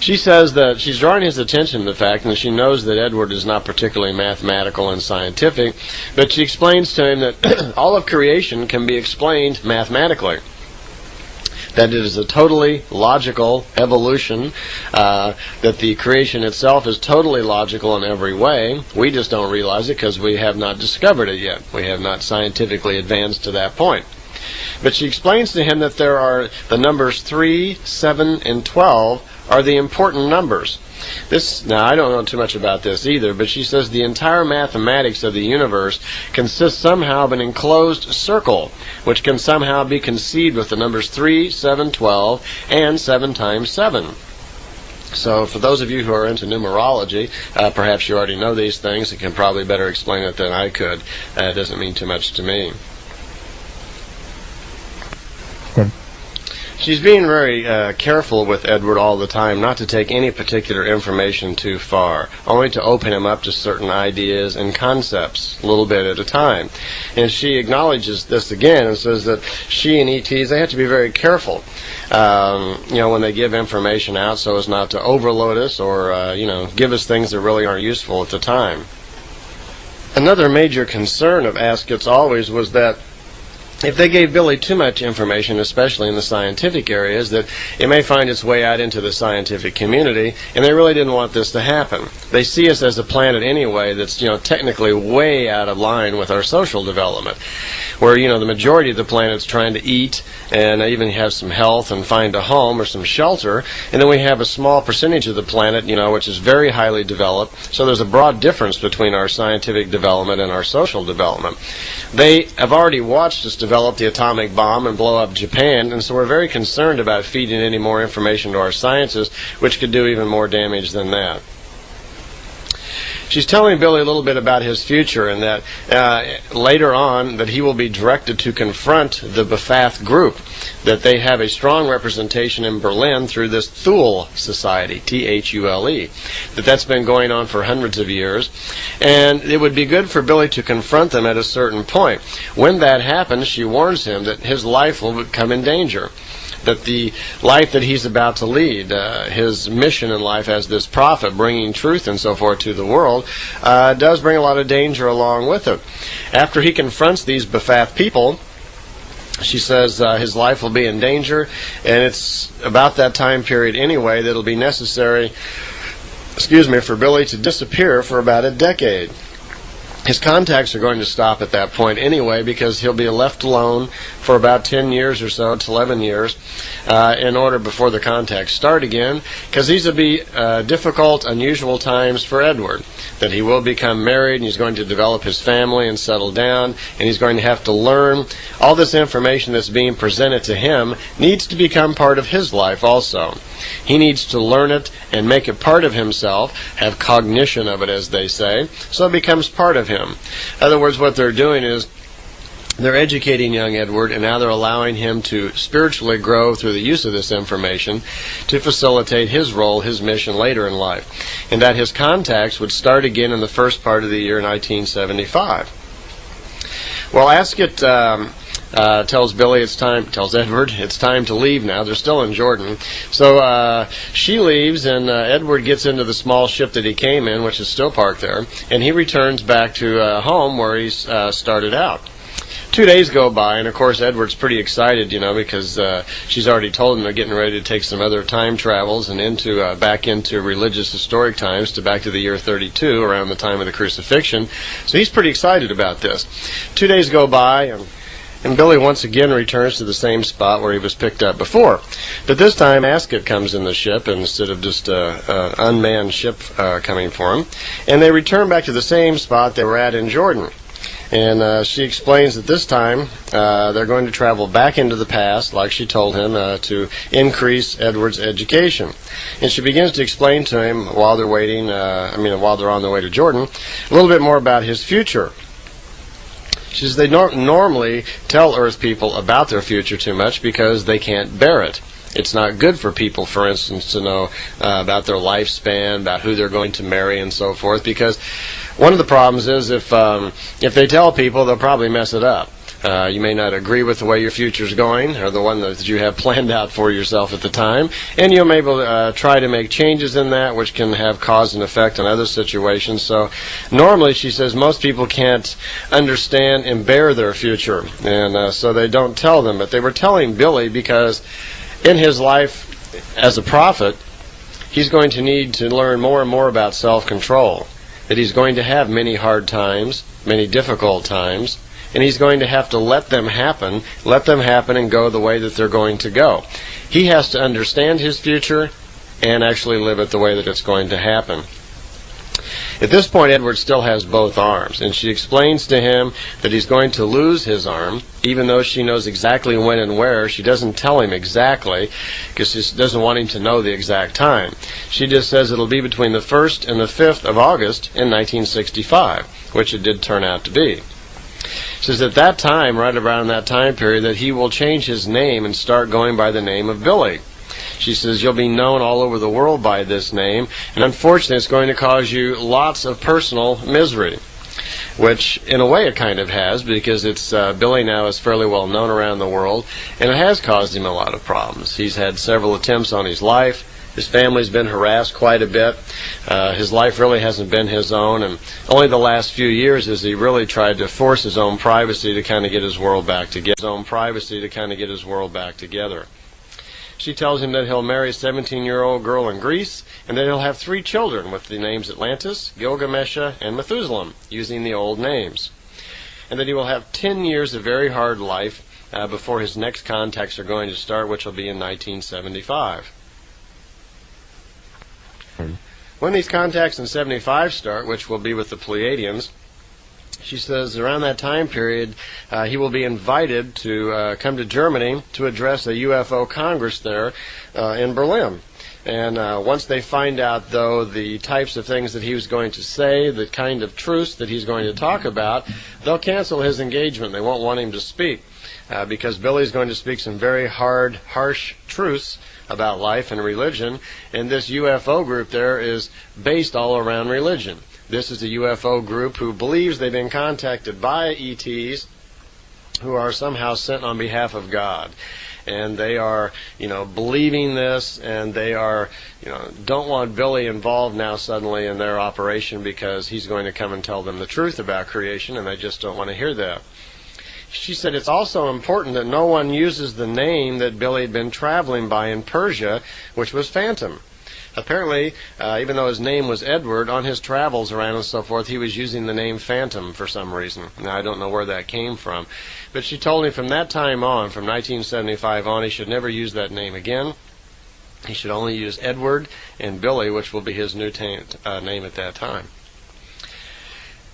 She says that she's drawing his attention to the fact, and she knows that Edward is not particularly mathematical and scientific, but she explains to him that all of creation can be explained mathematically. That it is a totally logical evolution, that the creation itself is totally logical in every way. We just don't realize it because we have not discovered it yet. We have not scientifically advanced to that point. But she explains to him that there are the numbers 3, 7, and 12 are the important numbers. Now, I don't know too much about this either, but she says the entire mathematics of the universe consists somehow of an enclosed circle, which can somehow be conceived with the numbers 3, 7, 12, and 7 times 7. So for those of you who are into numerology, perhaps you already know these things. It can probably better explain it than I could. It doesn't mean too much to me. Good. She's being very careful with Edward all the time not to take any particular information too far, only to open him up to certain ideas and concepts a little bit at a time. And she acknowledges this again and says that she and ETs, they have to be very careful, when they give information out so as not to overload us or, give us things that really aren't useful at the time. Another major concern of Asket's always was that if they gave Billy too much information, especially in the scientific areas, that it may find its way out into the scientific community, and they really didn't want this to happen. They see us as a planet anyway that's, technically way out of line with our social development, where, the majority of the planet's trying to eat and even have some health and find a home or some shelter, and then we have a small percentage of the planet, which is very highly developed. So there's a broad difference between our scientific development and our social development. They have already watched us develop the atomic bomb and blow up Japan, and so we're very concerned about feeding any more information to our scientists, which could do even more damage than that. She's telling Billy a little bit about his future, and that later on that he will be directed to confront the Befath group, that they have a strong representation in Berlin through this Thule Society, Thule, that's been going on for hundreds of years, and it would be good for Billy to confront them at a certain point. When that happens, she warns him that his life will come in danger, that the life that he's about to lead, his mission in life as this prophet, bringing truth and so forth to the world, does bring a lot of danger along with it. After he confronts these Befath people, she says his life will be in danger, and it's about that time period anyway that it'll be necessary, for Billy to disappear for about a decade. His contacts are going to stop at that point anyway, because he'll be left alone for about 10 years or so, to 11 years, in order before the contacts start again, because these will be difficult, unusual times for Edward, that he will become married, and he's going to develop his family and settle down, and he's going to have to learn. All this information that's being presented to him needs to become part of his life also. He needs to learn it and make it part of himself, have cognition of it, as they say, so it becomes part of him. In other words, what they're doing is they're educating young Edward, and now they're allowing him to spiritually grow through the use of this information to facilitate his role, his mission later in life, and that his contacts would start again in the first part of the year 1975. Well, Asket tells Edward it's time to leave now. They're still in Jordan. So she leaves, and Edward gets into the small ship that he came in, which is still parked there, and he returns back to home where he started out. 2 days go by, and of course Edward's pretty excited, because she's already told him they're getting ready to take some other time travels and back into religious historic times, back to the year 32, around the time of the crucifixion. So he's pretty excited about this. 2 days go by, and Billy once again returns to the same spot where he was picked up before. But this time Asket comes in the ship instead of just an unmanned ship coming for him. And they return back to the same spot they were at in Jordan. And she explains that this time they're going to travel back into the past, like she told him, to increase Edward's education. And she begins to explain to him while they're waiting, while they're on their way to Jordan, a little bit more about his future. She says they don't normally tell Earth people about their future too much because they can't bear it. It's not good for people, for instance, to know about their lifespan, about who they're going to marry and so forth, because one of the problems is if they tell people, they'll probably mess it up. You may not agree with the way your future's going, or the one that you have planned out for yourself at the time, and you may be able to try to make changes in that, which can have cause and effect in other situations. So normally, she says, most people can't understand and bear their future, and so they don't tell them. But they were telling Billy because in his life as a prophet, he's going to need to learn more and more about self-control, that he's going to have many hard times, many difficult times, and he's going to have to let them happen and go the way that they're going to go. He has to understand his future and actually live it the way that it's going to happen. At this point, Edward still has both arms, and she explains to him that he's going to lose his arm, even though she knows exactly when and where. She doesn't tell him exactly, because she doesn't want him to know the exact time. She just says it'll be between the 1st and the 5th of August in 1965, which it did turn out to be. She says at that time, right around that time period, that he will change his name and start going by the name of Billy. She says you'll be known all over the world by this name, and unfortunately it's going to cause you lots of personal misery, which in a way it kind of has, because it's Billy now is fairly well known around the world, and it has caused him a lot of problems. He's had several attempts on his life, His family's been harassed quite a bit. His life really hasn't been his own, and only the last few years has he really tried to force his own privacy to kind of get his world back together. She tells him that he'll marry a 17-year-old girl in Greece, and that he'll have 3 children with the names Atlantis, Gilgamesha, and Methuselah, using the old names. And that he will have 10 years of very hard life before his next contacts are going to start, which will be in 1975. When these contacts in 75 start, which will be with the Pleiadians, she says around that time period he will be invited to come to Germany to address a UFO Congress there in Berlin. And once they find out, though, the types of things that he was going to say, the kind of truths that he's going to talk about, they'll cancel his engagement. They won't want him to speak because Billy's going to speak some very hard, harsh truths about life and religion, and this UFO group there is based all around religion. This is a UFO group who believes they've been contacted by ETs who are somehow sent on behalf of God. And they are, believing this, and they are, don't want Billy involved now suddenly in their operation because he's going to come and tell them the truth about creation, and they just don't want to hear that. She said it's also important that no one uses the name that Billy had been traveling by in Persia, which was Phantom. Apparently, even though his name was Edward, on his travels around and so forth, he was using the name Phantom for some reason. Now, I don't know where that came from. But she told me from that time on, from 1975 on, he should never use that name again. He should only use Edward and Billy, which will be his new name at that time.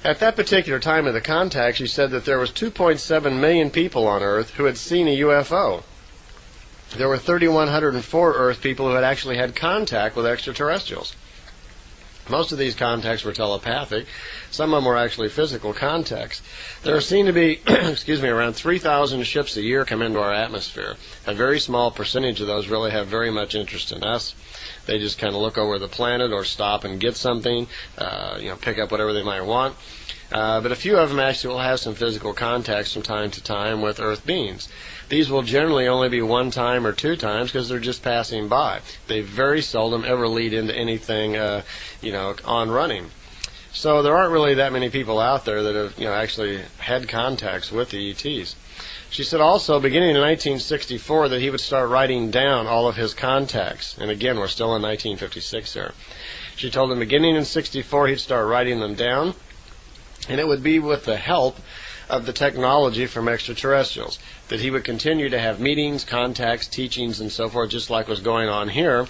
At that particular time of the contact, she said that there was 2.7 million people on Earth who had seen a UFO. There were 3,104 Earth people who had actually had contact with extraterrestrials. Most of these contacts were telepathic. Some of them were actually physical contacts. There are seen to be, around 3,000 ships a year come into our atmosphere. A very small percentage of those really have very much interest in us. They just kind of look over the planet or stop and get something, pick up whatever they might want. But a few of them actually will have some physical contacts from time to time with Earth beings. These will generally only be 1 time or 2 times because they're just passing by. They very seldom ever lead into anything, on running. So there aren't really that many people out there that have, actually had contacts with the ETs. She said also, beginning in 1964, that he would start writing down all of his contacts. And again, we're still in 1956 here. She told him beginning in 64, he'd start writing them down, and it would be with the help of the technology from extraterrestrials, that he would continue to have meetings, contacts, teachings, and so forth, just like was going on here.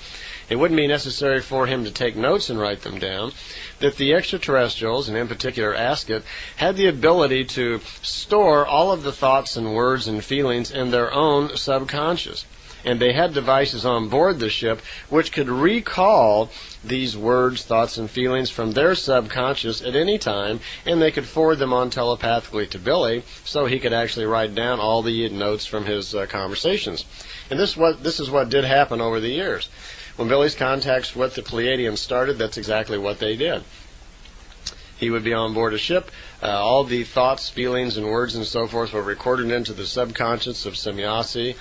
It wouldn't be necessary for him to take notes and write them down, that the extraterrestrials, and in particular Asket, had the ability to store all of the thoughts and words and feelings in their own subconscious. And they had devices on board the ship which could recall these words, thoughts, and feelings from their subconscious at any time, and they could forward them on telepathically to Billy so he could actually write down all the notes from his conversations. And this is what did happen over the years. When Billy's contacts with the Pleiadians started, that's exactly what they did. He would be on board a ship. All the thoughts, feelings, and words and so forth were recorded into the subconscious of Semjase.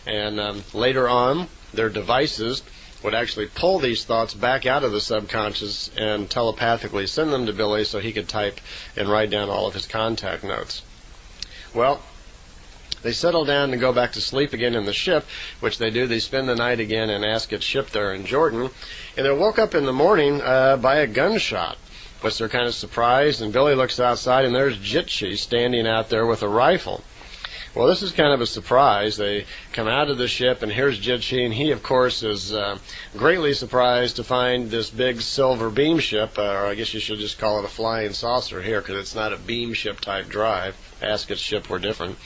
And later on, their devices would actually pull these thoughts back out of the subconscious and telepathically send them to Billy so he could type and write down all of his contact notes. Well, they settle down and go back to sleep again in the ship, which they do. They spend the night again in Asket's ship there in Jordan. And they're woke up in the morning by a gunshot, which they're kind of surprised. And Billy looks outside, and there's Gypsy standing out there with a rifle. Well, this is kind of a surprise. They come out of the ship, and here's Gypsy, and he, of course, is greatly surprised to find this big silver beam ship, or I guess you should just call it a flying saucer here, because it's not a beam ship type drive. Asket's ship were different.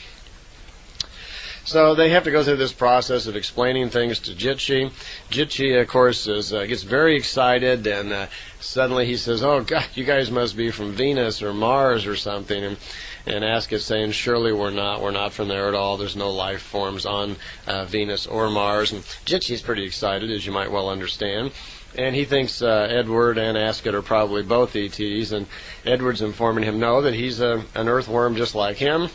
So they have to go through this process of explaining things to Gypsy. Gypsy, of course, gets very excited, and suddenly he says, "Oh, God, you guys must be from Venus or Mars or something." And Asket's saying, "Surely we're not. We're not from there at all. There's no life forms on Venus or Mars." And Gypsy's pretty excited, as you might well understand. And he thinks Edward and Asket are probably both ETs. And Edward's informing him, no, that he's an earthworm just like him.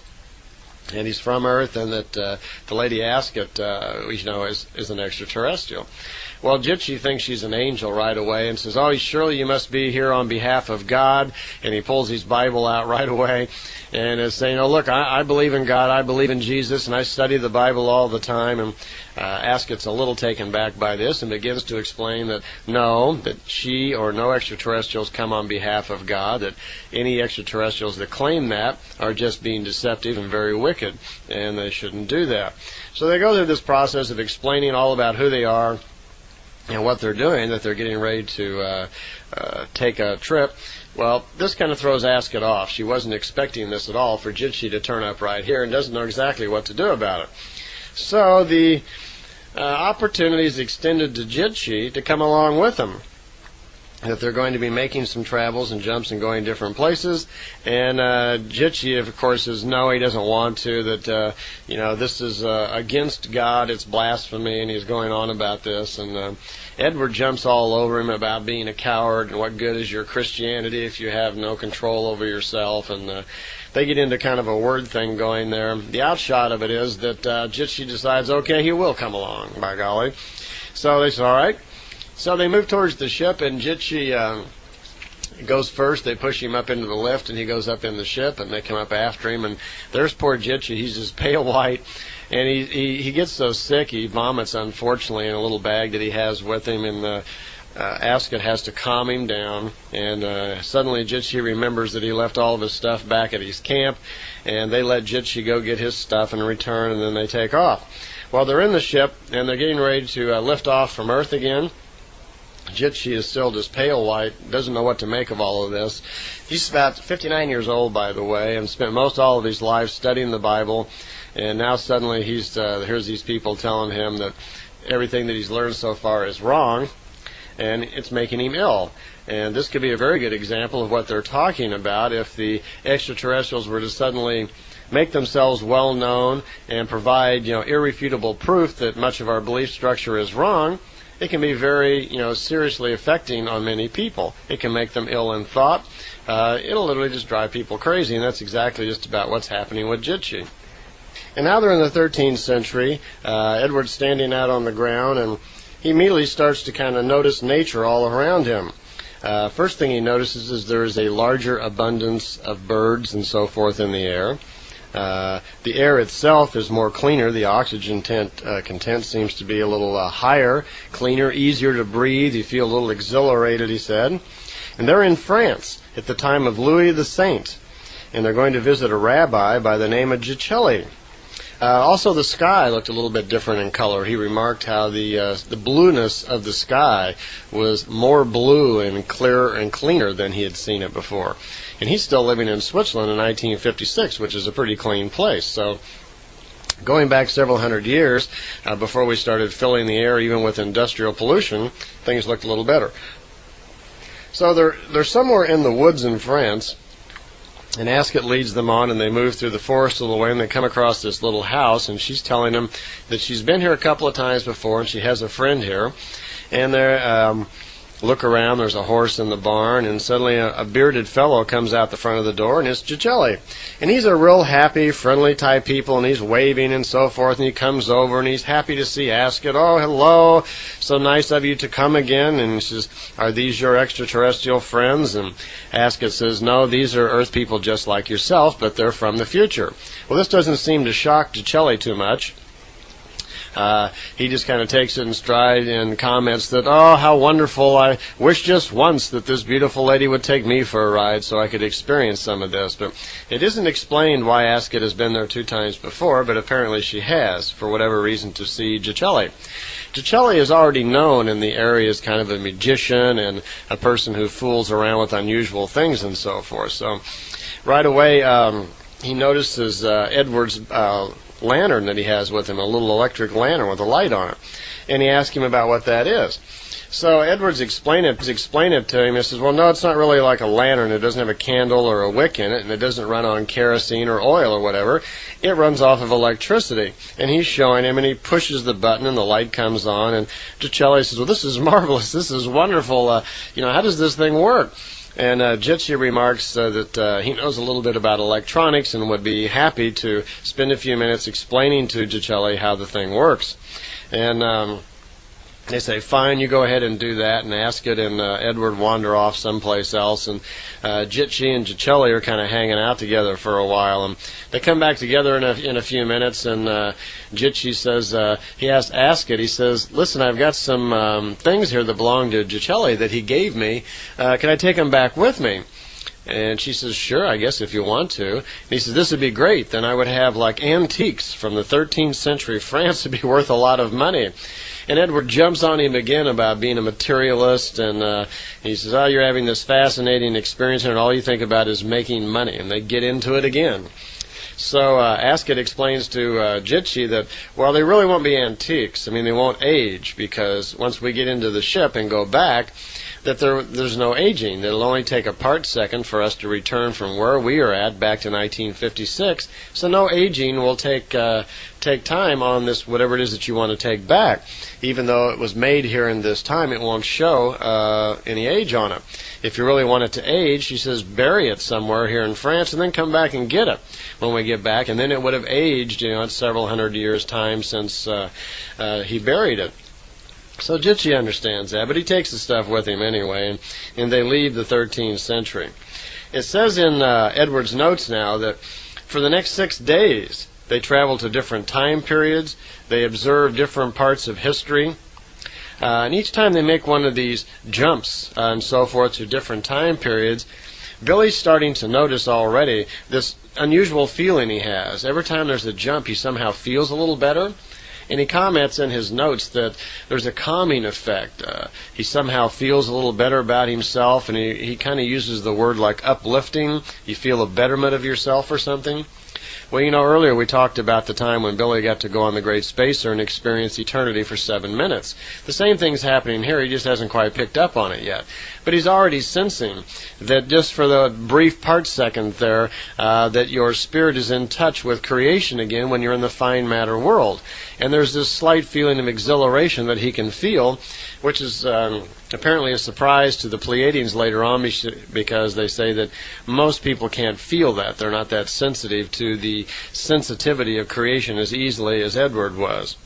and he's from Earth, and that the lady Asket, is an extraterrestrial. Well, Gypsy thinks she's an angel right away and says, "Oh, surely you must be here on behalf of God." And he pulls his Bible out right away and is saying, "Oh, look, I believe in God, I believe in Jesus, and I study the Bible all the time." And Asket's a little taken back by this and begins to explain that no, that she or no extraterrestrials come on behalf of God, that any extraterrestrials that claim that are just being deceptive and very wicked, and they shouldn't do that. So they go through this process of explaining all about who they are and what they're doing, that they're getting ready to take a trip. Well, this kind of throws Asket off. She wasn't expecting this at all, for Gypsy to turn up right here, and doesn't know exactly what to do about it. So the opportunity is extended to Gypsy to come along with them, that they're going to be making some travels and jumps and going different places. And Gypsy, of course, says no, he doesn't want to, that this is against God, it's blasphemy, and he's going on about this. And Edward jumps all over him about being a coward and what good is your Christianity if you have no control over yourself. And they get into kind of a word thing going there. The outshot of it is that Gypsy decides, okay, he will come along, by golly. So they say, all right. So they move towards the ship, and Gypsy goes first. They push him up into the lift, and he goes up in the ship, and they come up after him. And there's poor Gypsy. He's just pale white, and he gets so sick he vomits, unfortunately, in a little bag that he has with him. And Asket has to calm him down, and suddenly Gypsy remembers that he left all of his stuff back at his camp, and they let Gypsy go get his stuff and return, and then they take off. Well, they're in the ship, and they're getting ready to lift off from Earth again. Gypsy is still just pale white, doesn't know what to make of all of this. He's about 59 years old, by the way, and spent most all of his life studying the Bible, and now suddenly here's these people telling him that everything that he's learned so far is wrong, and it's making him ill. And this could be a very good example of what they're talking about. If the extraterrestrials were to suddenly make themselves well known and provide irrefutable proof that much of our belief structure is wrong, it can be very, seriously affecting on many people. It can make them ill in thought. It'll literally just drive people crazy, and that's exactly just about what's happening with Gypsy. And now they're in the 13th century. Edward's standing out on the ground, and he immediately starts to kind of notice nature all around him. First thing he notices is there is a larger abundance of birds and so forth in the air. The air itself is more cleaner. The oxygen content seems to be a little higher, cleaner, easier to breathe. You feel a little exhilarated, he said. And they're in France at the time of Louis the Saint, and they're going to visit a rabbi by the name of Gypsy. Also, the sky looked a little bit different in color. He remarked how the blueness of the sky was more blue and clearer and cleaner than he had seen it before. And he's still living in Switzerland in 1956, which is a pretty clean place. So going back several hundred years, before we started filling the air even with industrial pollution, things looked a little better. So they're somewhere in the woods in France, and Asket leads them on, and they move through the forest a little way, and they come across this little house, and she's telling them that she's been here a couple of times before, and she has a friend here. And they're look around, there's a horse in the barn, and suddenly a bearded fellow comes out the front of the door, and it's Gypsy. And he's a real happy, friendly type people, and he's waving and so forth, and he comes over, and he's happy to see Asket. "Oh, hello, so nice of you to come again." And he says, "Are these your extraterrestrial friends?" And Asket says, "No, these are Earth people just like yourself, but they're from the future." Well, this doesn't seem to shock Gypsy too much. He just kind of takes it in stride and comments that, "Oh, how wonderful. I wish just once that this beautiful lady would take me for a ride so I could experience some of this." But it isn't explained why Asket has been there 2 times before, but apparently she has, for whatever reason, to see Gypsy. Gypsy is already known in the area as kind of a magician and a person who fools around with unusual things and so forth. So right away he notices Edward's lantern that he has with him, a little electric lantern with a light on it, and he asks him about what that is. So Edwards explained it to him. He says, "Well, no, it's not really like a lantern. It doesn't have a candle or a wick in it, and it doesn't run on kerosene or oil or whatever. It runs off of electricity." And he's showing him, and he pushes the button, and the light comes on. And Gypsy says, "Well, this is marvelous. This is wonderful. How does this thing work?" And Gypsy remarks that he knows a little bit about electronics and would be happy to spend a few minutes explaining to Gypsy how the thing works. And they say, fine, you go ahead and do that, and Asket and Edward wander off someplace else, and Gypsy and Gypsy are kind of hanging out together for a while, and they come back together in a few minutes, and Gypsy says, he asks Asket, he says, listen, I've got some things here that belong to Gypsy that he gave me, can I take them back with me? And she says, sure, I guess if you want to. And he says, this would be great, then I would have like antiques from the 13th century France to be worth a lot of money. And Edward jumps on him again about being a materialist, and he says, oh, you're having this fascinating experience, and all you think about is making money. And they get into it again. So Asket explains to Gypsy that, well, they really won't be antiques. I mean, they won't age, because once we get into the ship and go back, that there's no aging. It'll only take a part second for us to return from where we are at back to 1956. So no aging will take time on this, whatever it is that you want to take back. Even though it was made here in this time, it won't show any age on it. If you really want it to age, she says, bury it somewhere here in France and then come back and get it when we get back. And then it would have aged, it's several hundred years' time since he buried it. So Gypsy understands that, but he takes the stuff with him anyway, and they leave the 13th century. It says in Edward's notes now that for the next 6 days, they travel to different time periods, they observe different parts of history, and each time they make one of these jumps and so forth to different time periods, Billy's starting to notice already this unusual feeling he has. Every time there's a jump, he somehow feels a little better. And he comments in his notes that there's a calming effect. He somehow feels a little better about himself, and he kind of uses the word like uplifting. You feel a betterment of yourself or something. Well, earlier we talked about the time when Billy got to go on the Great Spacer and experience eternity for 7 minutes. The same thing's happening here. He just hasn't quite picked up on it yet. But he's already sensing that just for the brief part second there, that your spirit is in touch with creation again when you're in the fine matter world. And there's this slight feeling of exhilaration that he can feel, which is apparently a surprise to the Pleiadians later on, because they say that most people can't feel that. They're not that sensitive to the sensitivity of creation as easily as Edward was.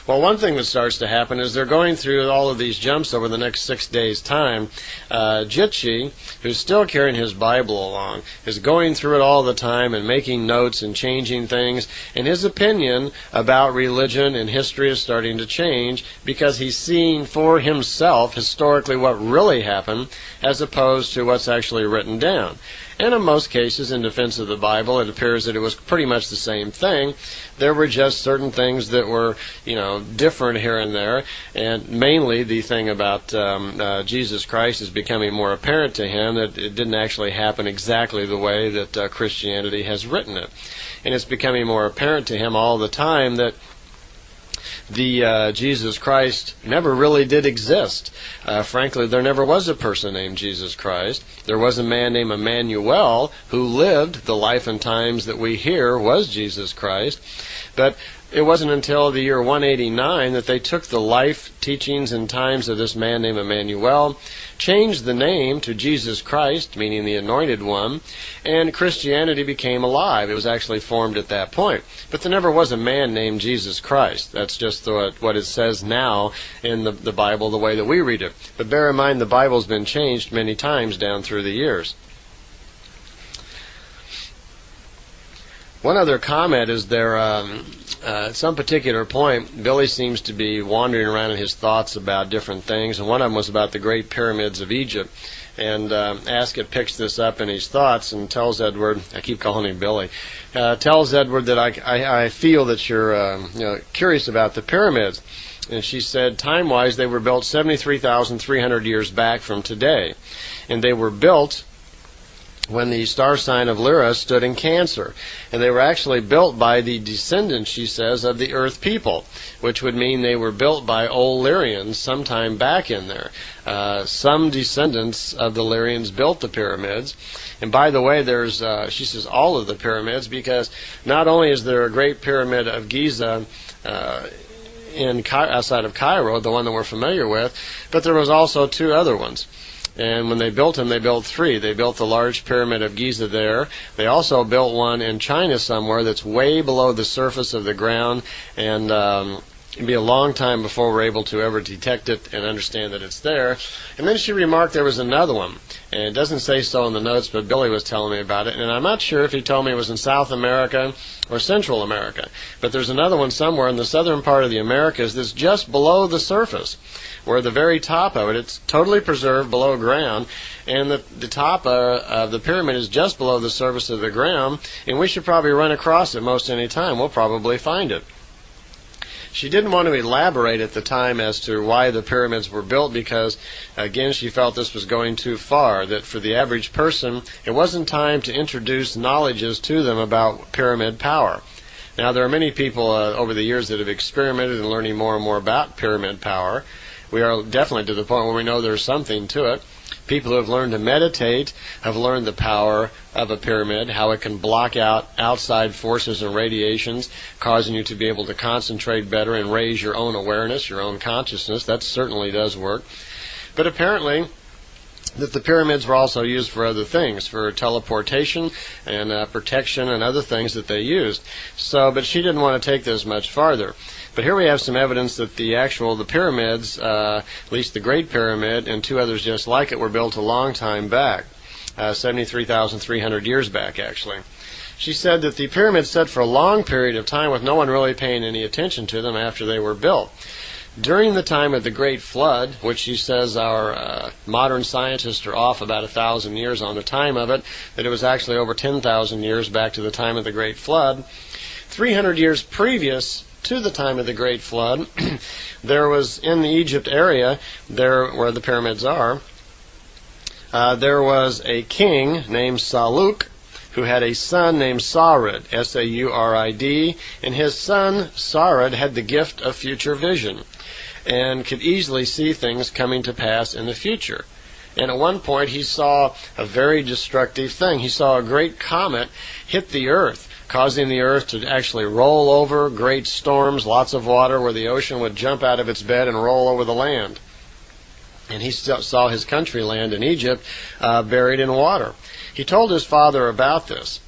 Well, one thing that starts to happen is they're going through all of these jumps over the next 6 days' time. Gypsy, who's still carrying his Bible along, is going through it all the time and making notes and changing things. And his opinion about religion and history is starting to change because he's seeing for himself historically what really happened as opposed to what's actually written down. And in most cases, in defense of the Bible, it appears that it was pretty much the same thing. There were just certain things that were, different here and there. And mainly the thing about Jesus Christ is becoming more apparent to him that it didn't actually happen exactly the way that Christianity has written it. And it's becoming more apparent to him all the time that the Jesus Christ never really did exist. Frankly, there never was a person named Jesus Christ. There was a man named Emmanuel who lived the life and times that we hear was Jesus Christ. But it wasn't until the year 189 that they took the life, teachings, and times of this man named Emmanuel, changed the name to Jesus Christ, meaning the Anointed One, and Christianity became alive. It was actually formed at that point. But there never was a man named Jesus Christ. That's just what it says now in the Bible, the way that we read it. But bear in mind, the Bible's been changed many times down through the years. One other comment is there, at some particular point, Billy seems to be wandering around in his thoughts about different things, and one of them was about the Great Pyramids of Egypt. And Asket picks this up in his thoughts and tells Edward, I keep calling him Billy, tells Edward that I feel that you're curious about the pyramids. And she said, time-wise, they were built 73,300 years back from today. And they were built when the star sign of Lyra stood in Cancer. And they were actually built by the descendants, she says, of the Earth people, which would mean they were built by old Lyrians sometime back in there. Some descendants of the Lyrians built the pyramids. And by the way, there's, she says, all of the pyramids, because not only is there a great pyramid of Giza outside of Cairo, the one that we're familiar with, but there was also two other ones. And when they built them, they built three. They built the large pyramid of Giza there. They also built one in China somewhere that's way below the surface of the ground, and it'd be a long time before we're able to ever detect it and understand that it's there. And then she remarked there was another one. And it doesn't say so in the notes, but Billy was telling me about it. And I'm not sure if he told me it was in South America or Central America. But there's another one somewhere in the southern part of the Americas that's just below the surface, where the very top of it, it's totally preserved below ground, and the top of the pyramid is just below the surface of the ground, and we should probably run across it most any time. We'll probably find it. She didn't want to elaborate at the time as to why the pyramids were built because, again, she felt this was going too far, that for the average person, it wasn't time to introduce knowledges to them about pyramid power. Now, there are many people over the years that have experimented in learning more and more about pyramid power. We are definitely to the point where we know there's something to it. People who have learned to meditate have learned the power of a pyramid, how it can block out outside forces and radiations, causing you to be able to concentrate better and raise your own awareness, your own consciousness. That certainly does work. But apparently, that the pyramids were also used for other things, for teleportation and protection and other things that they used. But she didn't want to take this much farther. But here we have some evidence that the pyramids, at least the Great Pyramid and two others just like it, were built a long time back, 73,300 years back actually. She said that the pyramids stood for a long period of time with no one really paying any attention to them after they were built. During the time of the Great Flood, which she says our modern scientists are off about 1,000 years on the time of it, that it was actually over 10,000 years back to the time of the Great Flood, 300 years previous to the time of the Great Flood, there was in the Egypt area, there where the pyramids are, there was a king named Saluk who had a son named Sarid, S-A-U-R-I-D, and his son Sarid had the gift of future vision and could easily see things coming to pass in the future. And at one point he saw a very destructive thing. He saw a great comet hit the earth, causing the earth to actually roll over, great storms, lots of water, where the ocean would jump out of its bed and roll over the land. And he saw his country land in Egypt buried in water. He told his father about this.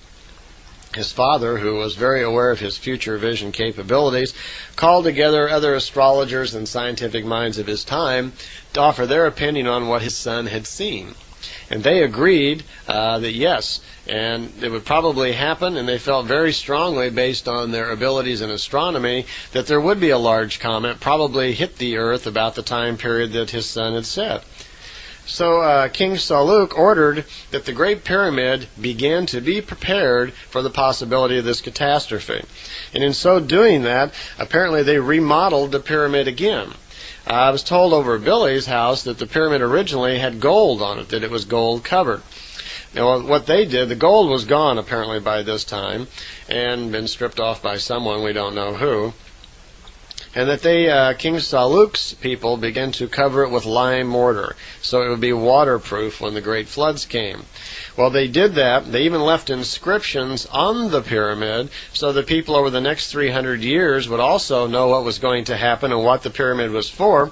His father, who was very aware of his future vision capabilities, called together other astrologers and scientific minds of his time to offer their opinion on what his son had seen. And they agreed that yes, and it would probably happen, and they felt very strongly, based on their abilities in astronomy, that there would be a large comet probably hit the earth about the time period that his son had set. So King Saluk ordered that the Great Pyramid begin to be prepared for the possibility of this catastrophe. And in so doing that, apparently they remodeled the pyramid again. I was told over at Billy's house that the pyramid originally had gold on it, that it was gold covered. Now, what they did, the gold was gone apparently by this time and been stripped off by someone, we don't know who. And that King Saluk's people began to cover it with lime mortar, so it would be waterproof when the great floods came. Well, they did that. They even left inscriptions on the pyramid so the people over the next 300 years would also know what was going to happen and what the pyramid was for.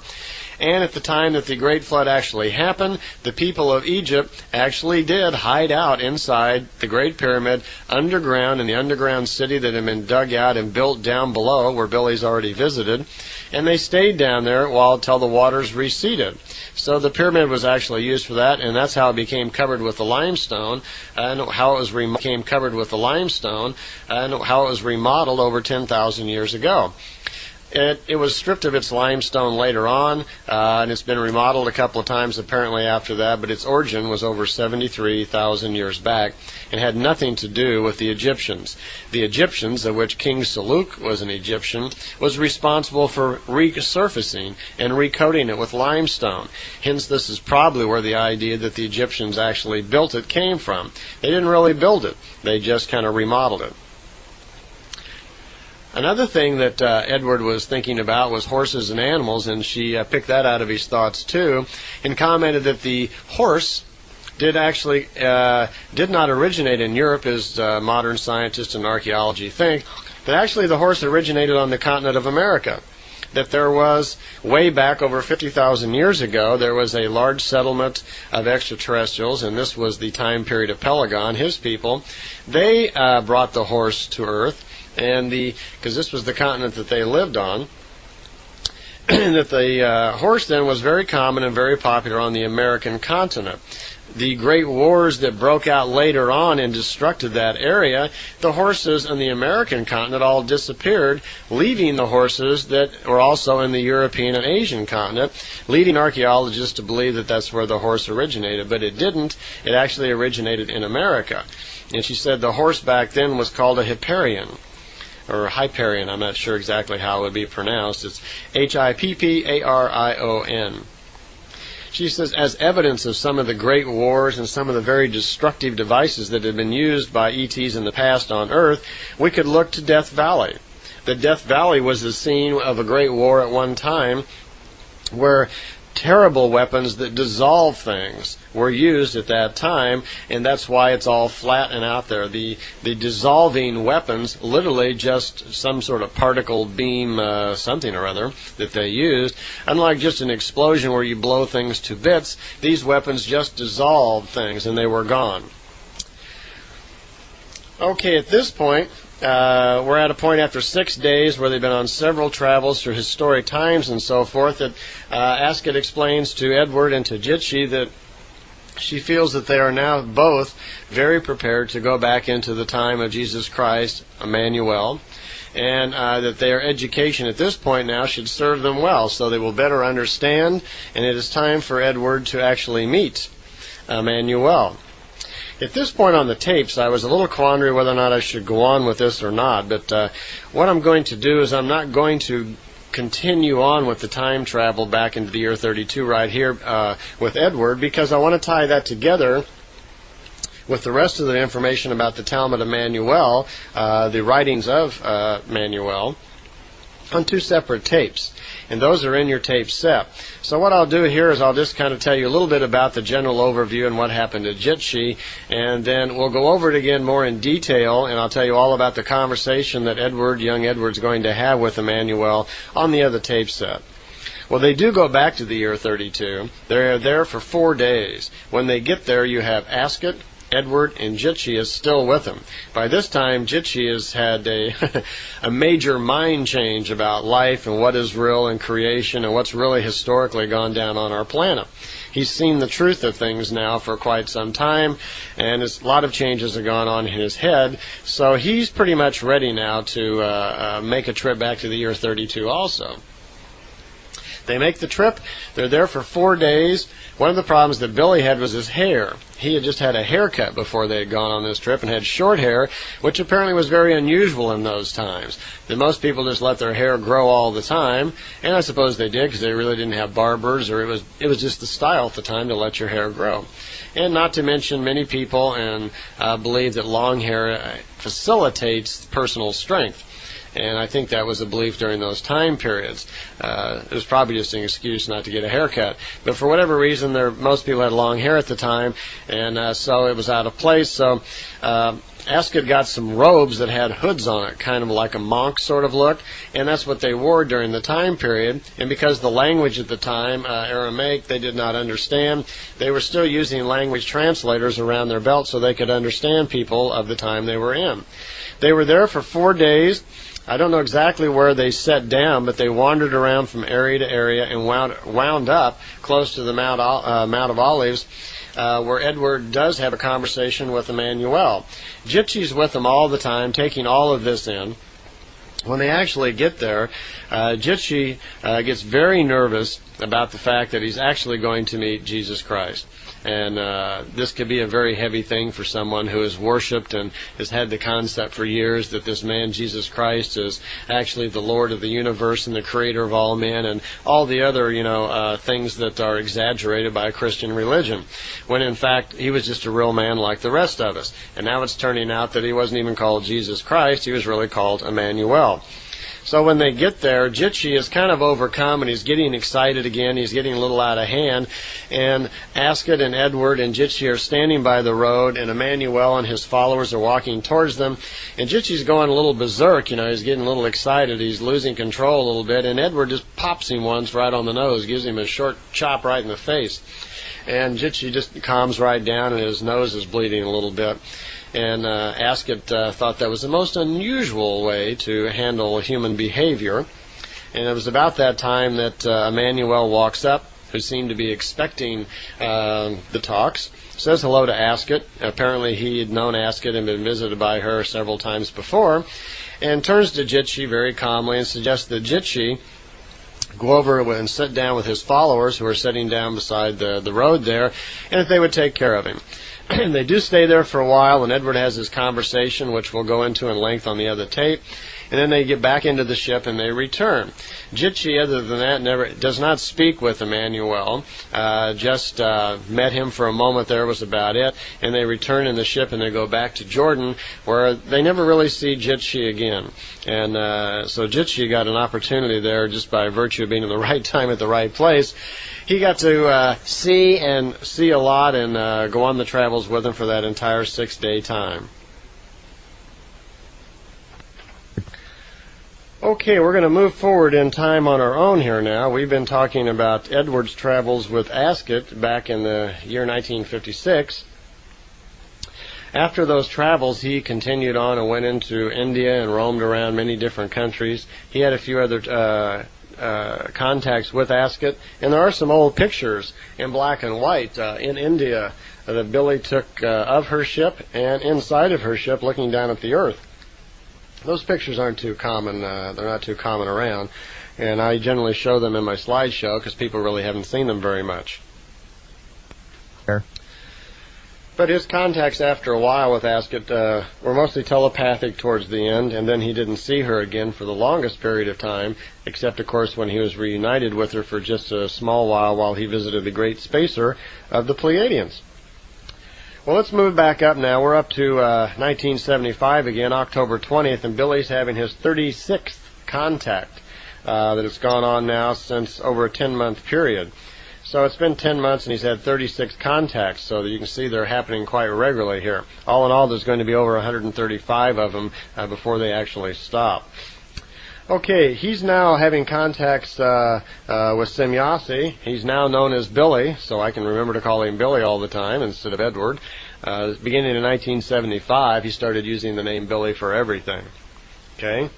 And at the time that the Great Flood actually happened, the people of Egypt actually did hide out inside the Great Pyramid underground in the underground city that had been dug out and built down below where Billy's already visited. And they stayed down there until the waters receded. So the pyramid was actually used for that, and that's how it became covered with the limestone, and how it was remodeled over 10,000 years ago. It was stripped of its limestone later on, and it's been remodeled a couple of times apparently after that, but its origin was over 73,000 years back and had nothing to do with the Egyptians. The Egyptians, of which King Saluk was an Egyptian, was responsible for resurfacing and recoating it with limestone. Hence, this is probably where the idea that the Egyptians actually built it came from. They didn't really build it. They just kind of remodeled it. Another thing that Edward was thinking about was horses and animals, and she picked that out of his thoughts too, and commented that the horse did not originate in Europe, as modern scientists and archaeology think, but actually the horse originated on the continent of America. that there was, way back over 50,000 years ago, there was a large settlement of extraterrestrials, and this was the time period of Pelagon, his people. They brought the horse to Earth, and because this was the continent that they lived on, and that the horse then was very common and very popular on the American continent. The great wars that broke out later on and destructed that area, the horses on the American continent all disappeared, leaving the horses that were also in the European and Asian continent, leading archaeologists to believe that that's where the horse originated. But it didn't. It actually originated in America. And she said the horse back then was called a Hipparion, or Hyperion. I'm not sure exactly how it would be pronounced. It's Hipparion. She says, as evidence of some of the great wars and some of the very destructive devices that had been used by ETs in the past on Earth, we could look to Death Valley. The Death Valley was the scene of a great war at one time where terrible weapons that dissolve things were used at that time, and that's why it's all flat and out there. The dissolving weapons, literally just some sort of particle beam something or other that they used. Unlike just an explosion where you blow things to bits, these weapons just dissolved things and they were gone. Okay, at this point, we're at a point after 6 days where they've been on several travels through historic times and so forth that Asket explains to Edward and to Gypsy that she feels that they are now both very prepared to go back into the time of Jesus Christ, Emmanuel, and that their education at this point now should serve them well, so they will better understand, and it is time for Edward to actually meet Emmanuel. At this point on the tapes, I was a little quandary whether or not I should go on with this or not, but what I'm going to do is I'm not going to continue on with the time travel back into the year 32 right here with Edward, because I want to tie that together with the rest of the information about the Talmud of Emmanuel, the writings of Emmanuel, on two separate tapes. And those are in your tape set. So what I'll do here is I'll just kind of tell you a little bit about the general overview and what happened to Gypsy, and then we'll go over it again more in detail, and I'll tell you all about the conversation that young Edward's going to have with Emmanuel on the other tape set. Well, they do go back to the year 32. They're there for 4 days. When they get there, you have Asket, Edward, and Gypsy is still with him. By this time, Gypsy has had a major mind change about life and what is real in creation and what's really historically gone down on our planet. He's seen the truth of things now for quite some time, and a lot of changes have gone on in his head, so he's pretty much ready now to make a trip back to the year 32 also. They make the trip. They're there for 4 days. One of the problems that Billy had was his hair. He had just had a haircut before they had gone on this trip and had short hair, which apparently was very unusual in those times. That most people just let their hair grow all the time, and I suppose they did because they really didn't have barbers, or it was just the style at the time to let your hair grow. And not to mention, many people believe that long hair facilitates personal strength. And I think that was a belief during those time periods. It was probably just an excuse not to get a haircut. But for whatever reason, most people had long hair at the time, and so it was out of place. So Asket got some robes that had hoods on it, kind of like a monk sort of look, and that's what they wore during the time period. And because the language at the time, Aramaic, they did not understand, they were still using language translators around their belt so they could understand people of the time they were in. They were there for 4 days. I don't know exactly where they sat down, but they wandered around from area to area and wound up close to the Mount of Olives, where Edward does have a conversation with Emmanuel. Gypsy's with them all the time, taking all of this in. When they actually get there, Gypsy gets very nervous about the fact that he's actually going to meet Jesus Christ. And this could be a very heavy thing for someone who has worshipped and has had the concept for years that this man, Jesus Christ, is actually the Lord of the universe and the creator of all men and all the other, things that are exaggerated by a Christian religion, when in fact he was just a real man like the rest of us. And now it's turning out that he wasn't even called Jesus Christ, he was really called Emmanuel. So when they get there, Gypsy is kind of overcome and he's getting excited again. He's getting a little out of hand. And Asket and Edward and Gypsy are standing by the road, and Emmanuel and his followers are walking towards them. And Gypsy's going a little berserk, he's getting a little excited. He's losing control a little bit. And Edward just pops him once right on the nose, gives him a short chop right in the face. And Gypsy just calms right down, and his nose is bleeding a little bit. And Asket thought that was the most unusual way to handle human behavior. And it was about that time that Emmanuel walks up, who seemed to be expecting the talks, says hello to Asket. Apparently he had known Asket and been visited by her several times before, and turns to Gypsy very calmly and suggests that Gypsy go over and sit down with his followers, who are sitting down beside the road there, and that they would take care of him. And they do stay there for a while, and Edward has his conversation, which we'll go into in length on the other tape. And then they get back into the ship and they return. Gypsy, other than that, does not speak with Emmanuel. Just met him for a moment there, was about it. And they return in the ship and they go back to Jordan, where they never really see Gypsy again. And so Gypsy got an opportunity there just by virtue of being in the right time at the right place. He got to see a lot and go on the travels with him for that entire 6-day time. Okay, we're going to move forward in time on our own here now. We've been talking about Edward's travels with Asket back in the year 1956. After those travels, he continued on and went into India and roamed around many different countries. He had a few other contacts with Asket, and there are some old pictures in black and white in India that Billy took of her ship and inside of her ship looking down at the earth. Those pictures aren't too common. They're not too common around, and I generally show them in my slideshow because people really haven't seen them very much. Sure. But his contacts after a while with Asket were mostly telepathic towards the end, and then he didn't see her again for the longest period of time, except, of course, when he was reunited with her for just a small while he visited the great spacer of the Pleiadians. Well, let's move back up now. We're up to 1975 again, October 20th, and Billy's having his 36th contact that has gone on now since over a 10-month period. So it's been 10 months and he's had 36 contacts, so you can see they're happening quite regularly here. All in all, there's going to be over 135 of them before they actually stop. Okay, he's now having contacts with Semjase. He's now known as Billy, so I can remember to call him Billy all the time instead of Edward. Beginning in 1975, he started using the name Billy for everything. Okay?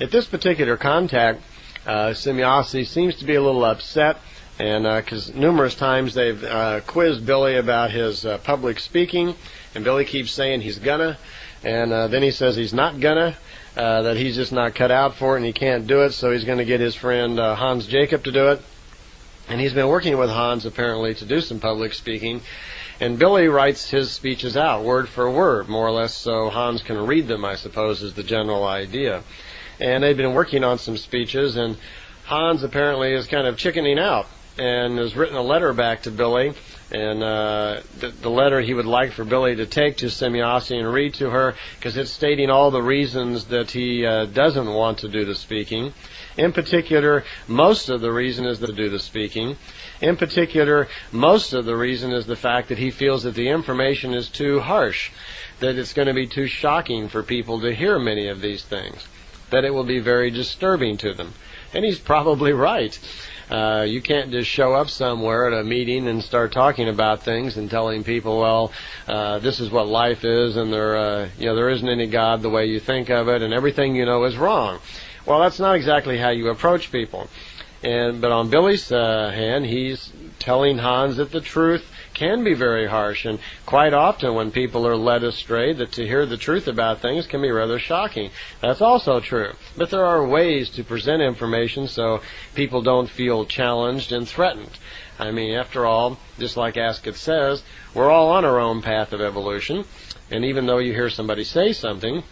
At this particular contact, Semjase seems to be a little upset, and because numerous times they've quizzed Billy about his public speaking, and Billy keeps saying he's gonna, and then he says he's not gonna, that he's just not cut out for it and he can't do it, so he's going to get his friend Hans Jacob to do it. And he's been working with Hans apparently to do some public speaking, and Billy writes his speeches out word for word, more or less, so Hans can read them, I suppose, is the general idea. And they've been working on some speeches, and Hans apparently is kind of chickening out and has written a letter back to Billy, and the letter he would like for Billy to take to Semjase and read to her, because it's stating all the reasons that he doesn't want to do the speaking. In particular, most of the reason is to do the speaking. In particular, most of the reason is the fact that he feels that the information is too harsh, that it's going to be too shocking for people to hear many of these things, that it will be very disturbing to them. And he's probably right. You can't just show up somewhere at a meeting and start talking about things and telling people, well, this is what life is, and there isn't any God the way you think of it, and everything you know is wrong. Well, that's not exactly how you approach people. But on Billy's hand, he's telling Hans that the truth can be very harsh, and quite often when people are led astray, that to hear the truth about things can be rather shocking. That's also true. But there are ways to present information so people don't feel challenged and threatened. I mean, after all, just like Asket says, we're all on our own path of evolution, and even though you hear somebody say something,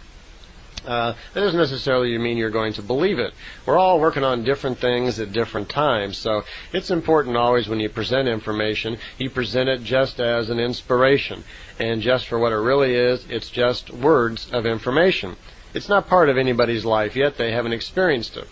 that doesn't necessarily mean you're going to believe it. We're all working on different things at different times, so it's important always when you present information, you present it just as an inspiration, and just for what it really is, it's just words of information. It's not part of anybody's life yet. They haven't experienced it.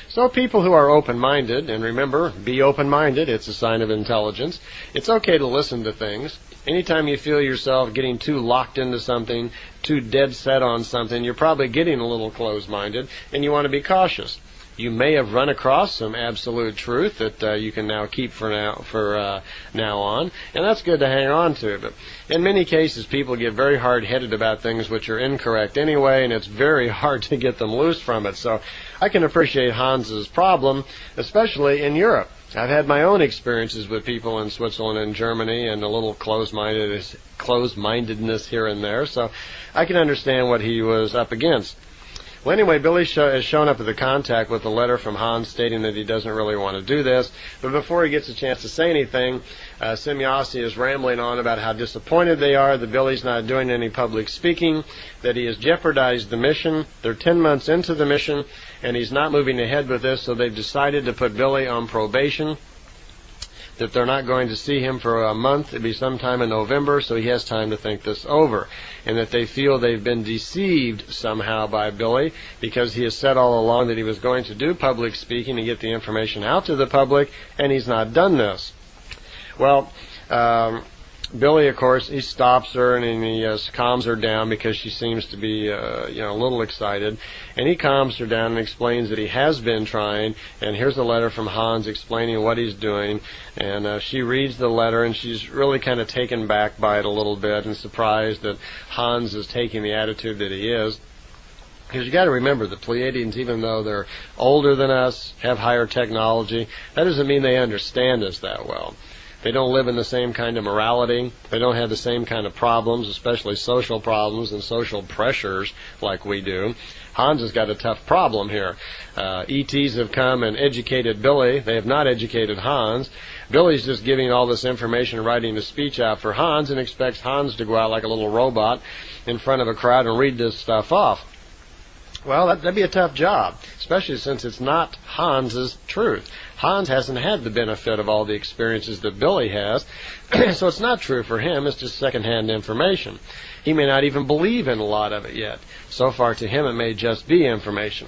So people who are open-minded, and remember, be open-minded, it's a sign of intelligence. It's okay to listen to things. Anytime you feel yourself getting too locked into something, too dead set on something, you're probably getting a little closed-minded, and you want to be cautious. You may have run across some absolute truth that you can now keep for now on, and that's good to hang on to. But in many cases, people get very hard-headed about things which are incorrect anyway, and it's very hard to get them loose from it. So I can appreciate Hans's problem, especially in Europe. I've had my own experiences with people in Switzerland and Germany, and a little closed-mindedness here and there, so I can understand what he was up against. Well, anyway, Billy has shown up at the contact with a letter from Hans stating that he doesn't really want to do this. But before he gets a chance to say anything, Semjase is rambling on about how disappointed they are that Billy's not doing any public speaking, that he has jeopardized the mission. They're 10 months into the mission, and he's not moving ahead with this, so they've decided to put Billy on probation, that they're not going to see him for a month. It'll be sometime in November, so he has time to think this over. And that they feel they've been deceived somehow by Billy, because he has said all along that he was going to do public speaking and get the information out to the public, and he's not done this. Well, Billy, of course, he stops her and he calms her down because she seems to be, a little excited. And he calms her down and explains that he has been trying. And here's a letter from Hans explaining what he's doing. And she reads the letter, and she's really kind of taken back by it a little bit and surprised that Hans is taking the attitude that he is. Because you got to remember, the Pleiadians, even though they're older than us, have higher technology, that doesn't mean they understand us that well. They don't live in the same kind of morality. They don't have the same kind of problems, especially social problems and social pressures like we do. Hans has got a tough problem here. ETs have come and educated Billy. They have not educated Hans. Billy's just giving all this information, writing a speech out for Hans, and expects Hans to go out like a little robot in front of a crowd and read this stuff off. Well, that'd be a tough job, especially since it's not Hans's truth. Hans hasn't had the benefit of all the experiences that Billy has, so it's not true for him. It's just secondhand information. He may not even believe in a lot of it yet. So far to him it may just be information.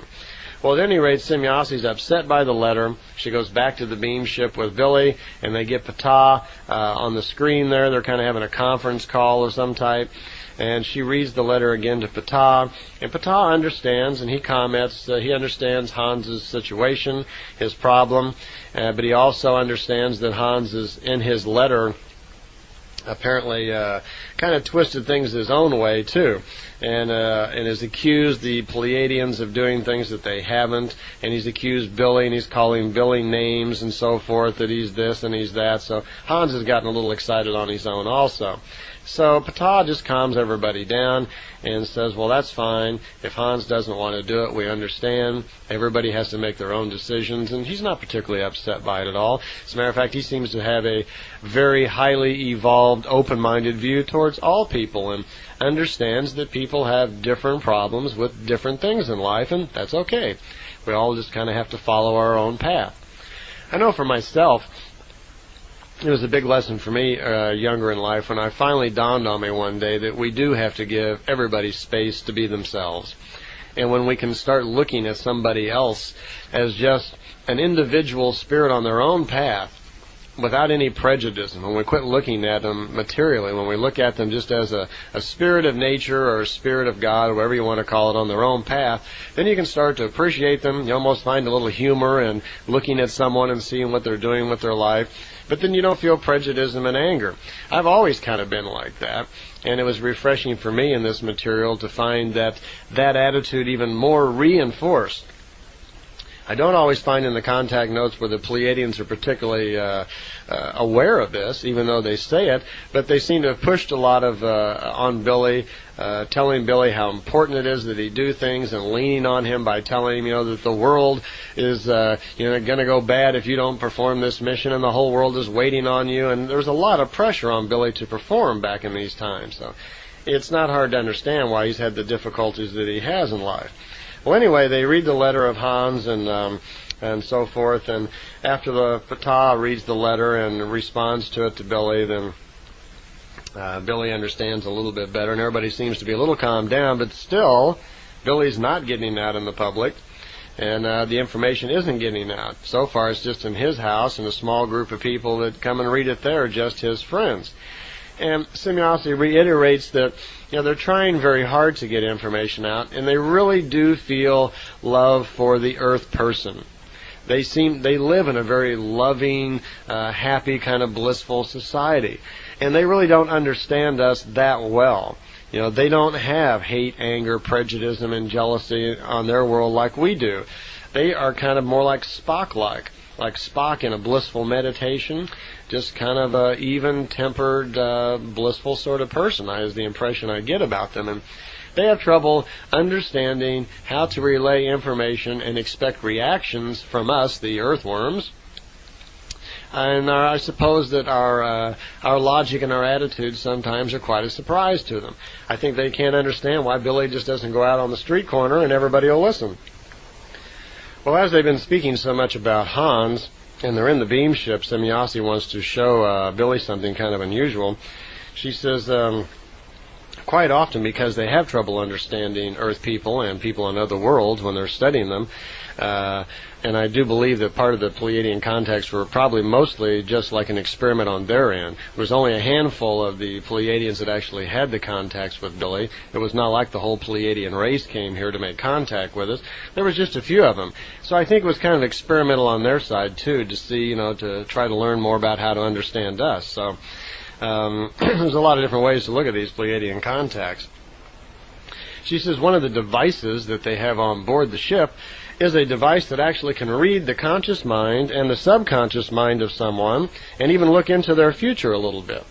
Well, at any rate, Semjase's upset by the letter. She goes back to the beam ship with Billy, and they get Ptah on the screen there. They're kind of having a conference call of some type. And she reads the letter again to Ptah, and Ptah understands, and he comments that he understands Hans's situation, his problem, but he also understands that Hans is, in his letter, apparently kind of twisted things his own way too, and has accused the Pleiadians of doing things that they haven't, and he's accused Billy, and he's calling Billy names and so forth, that he's this and he's that. So Hans has gotten a little excited on his own also. So Ptah just calms everybody down and says, well, that's fine. If Hans doesn't want to do it, we understand. Everybody has to make their own decisions, and he's not particularly upset by it at all. As a matter of fact, he seems to have a very highly evolved, open-minded view towards all people, and understands that people have different problems with different things in life, and that's okay. We all just kind of have to follow our own path. I know for myself, it was a big lesson for me younger in life when I finally dawned on me one day that we do have to give everybody space to be themselves. And when we can start looking at somebody else as just an individual spirit on their own path without any prejudice, and when we quit looking at them materially, when we look at them just as a spirit of nature or a spirit of God, or whatever you want to call it, on their own path, then you can start to appreciate them. You almost find a little humor in looking at someone and seeing what they're doing with their life. But then you don't feel prejudice and anger. I've always kind of been like that, and it was refreshing for me in this material to find that attitude even more reinforced. I don't always find in the contact notes where the Pleiadians are particularly aware of this, even though they say it, but they seem to have pushed a lot of on Billy, telling Billy how important it is that he do things, and leaning on him by telling him, that the world is going to go bad if you don't perform this mission, and the whole world is waiting on you. And there's a lot of pressure on Billy to perform back in these times. So it's not hard to understand why he's had the difficulties that he has in life. Well, anyway, they read the letter of Hans and so forth, and after the Ptah reads the letter and responds to it to Billy, then Billy understands a little bit better, and everybody seems to be a little calmed down, but still Billy's not getting out in the public, and the information isn't getting out. So far it's just in his house and a small group of people that come and read it there, just his friends. And Semjase reiterates that they're trying very hard to get information out, and they really do feel love for the earth person. They live in a very loving, happy, kind of blissful society, and they really don't understand us that well. They don't have hate, anger, prejudice, and jealousy on their world like we do. They are kind of more like Spock in a blissful meditation, just kind of a even-tempered, blissful sort of person, is the impression I get about them. And they have trouble understanding how to relay information and expect reactions from us, the earthworms. And I suppose that our logic and our attitudes sometimes are quite a surprise to them. I think they can't understand why Billy just doesn't go out on the street corner and everybody will listen. Well, as they've been speaking so much about Hans, and they're in the beam ship, Semjase wants to show Billy something kind of unusual. She says, quite often, because they have trouble understanding Earth people and people on other worlds when they're studying them, and I do believe that part of the Pleiadian contacts were probably mostly just like an experiment on their end. There was only a handful of the Pleiadians that actually had the contacts with Billy. It was not like the whole Pleiadian race came here to make contact with us. There was just a few of them. So I think it was kind of experimental on their side, too, to see, to try to learn more about how to understand us. So there's a lot of different ways to look at these Pleiadian contacts. She says one of the devices that they have on board the ship is a device that actually can read the conscious mind and the subconscious mind of someone and even look into their future a little bit.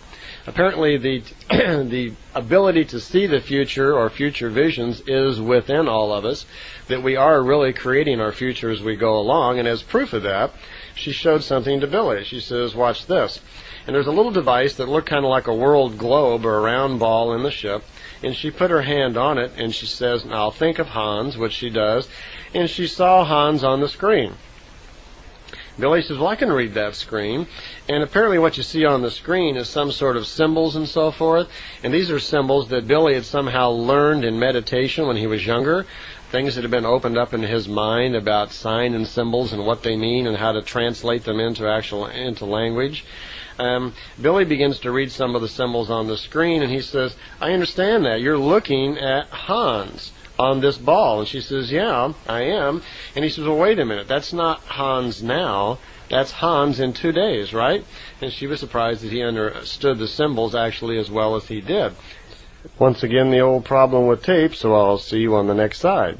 Apparently the ability to see the future or future visions is within all of us, that we are really creating our future as we go along, and as proof of that, she showed something to Billy. She says, watch this. And there's a little device that looked kind of like a world globe or a round ball in the ship, and she put her hand on it and she says, now think of Hans, which she does, and she saw Hans on the screen. Billy says, well, I can read that screen. And apparently what you see on the screen is some sort of symbols and so forth. And these are symbols that Billy had somehow learned in meditation when he was younger. Things that have been opened up in his mind about sign and symbols and what they mean and how to translate them into language. Billy begins to read some of the symbols on the screen, and he says, I understand that. You're looking at Hans on this ball. And she says, yeah, I am. And he says, well, wait a minute. That's not Hans now. That's Hans in 2 days, right? And she was surprised that he understood the symbols actually as well as he did. Once again, the old problem with tape, so I'll see you on the next side.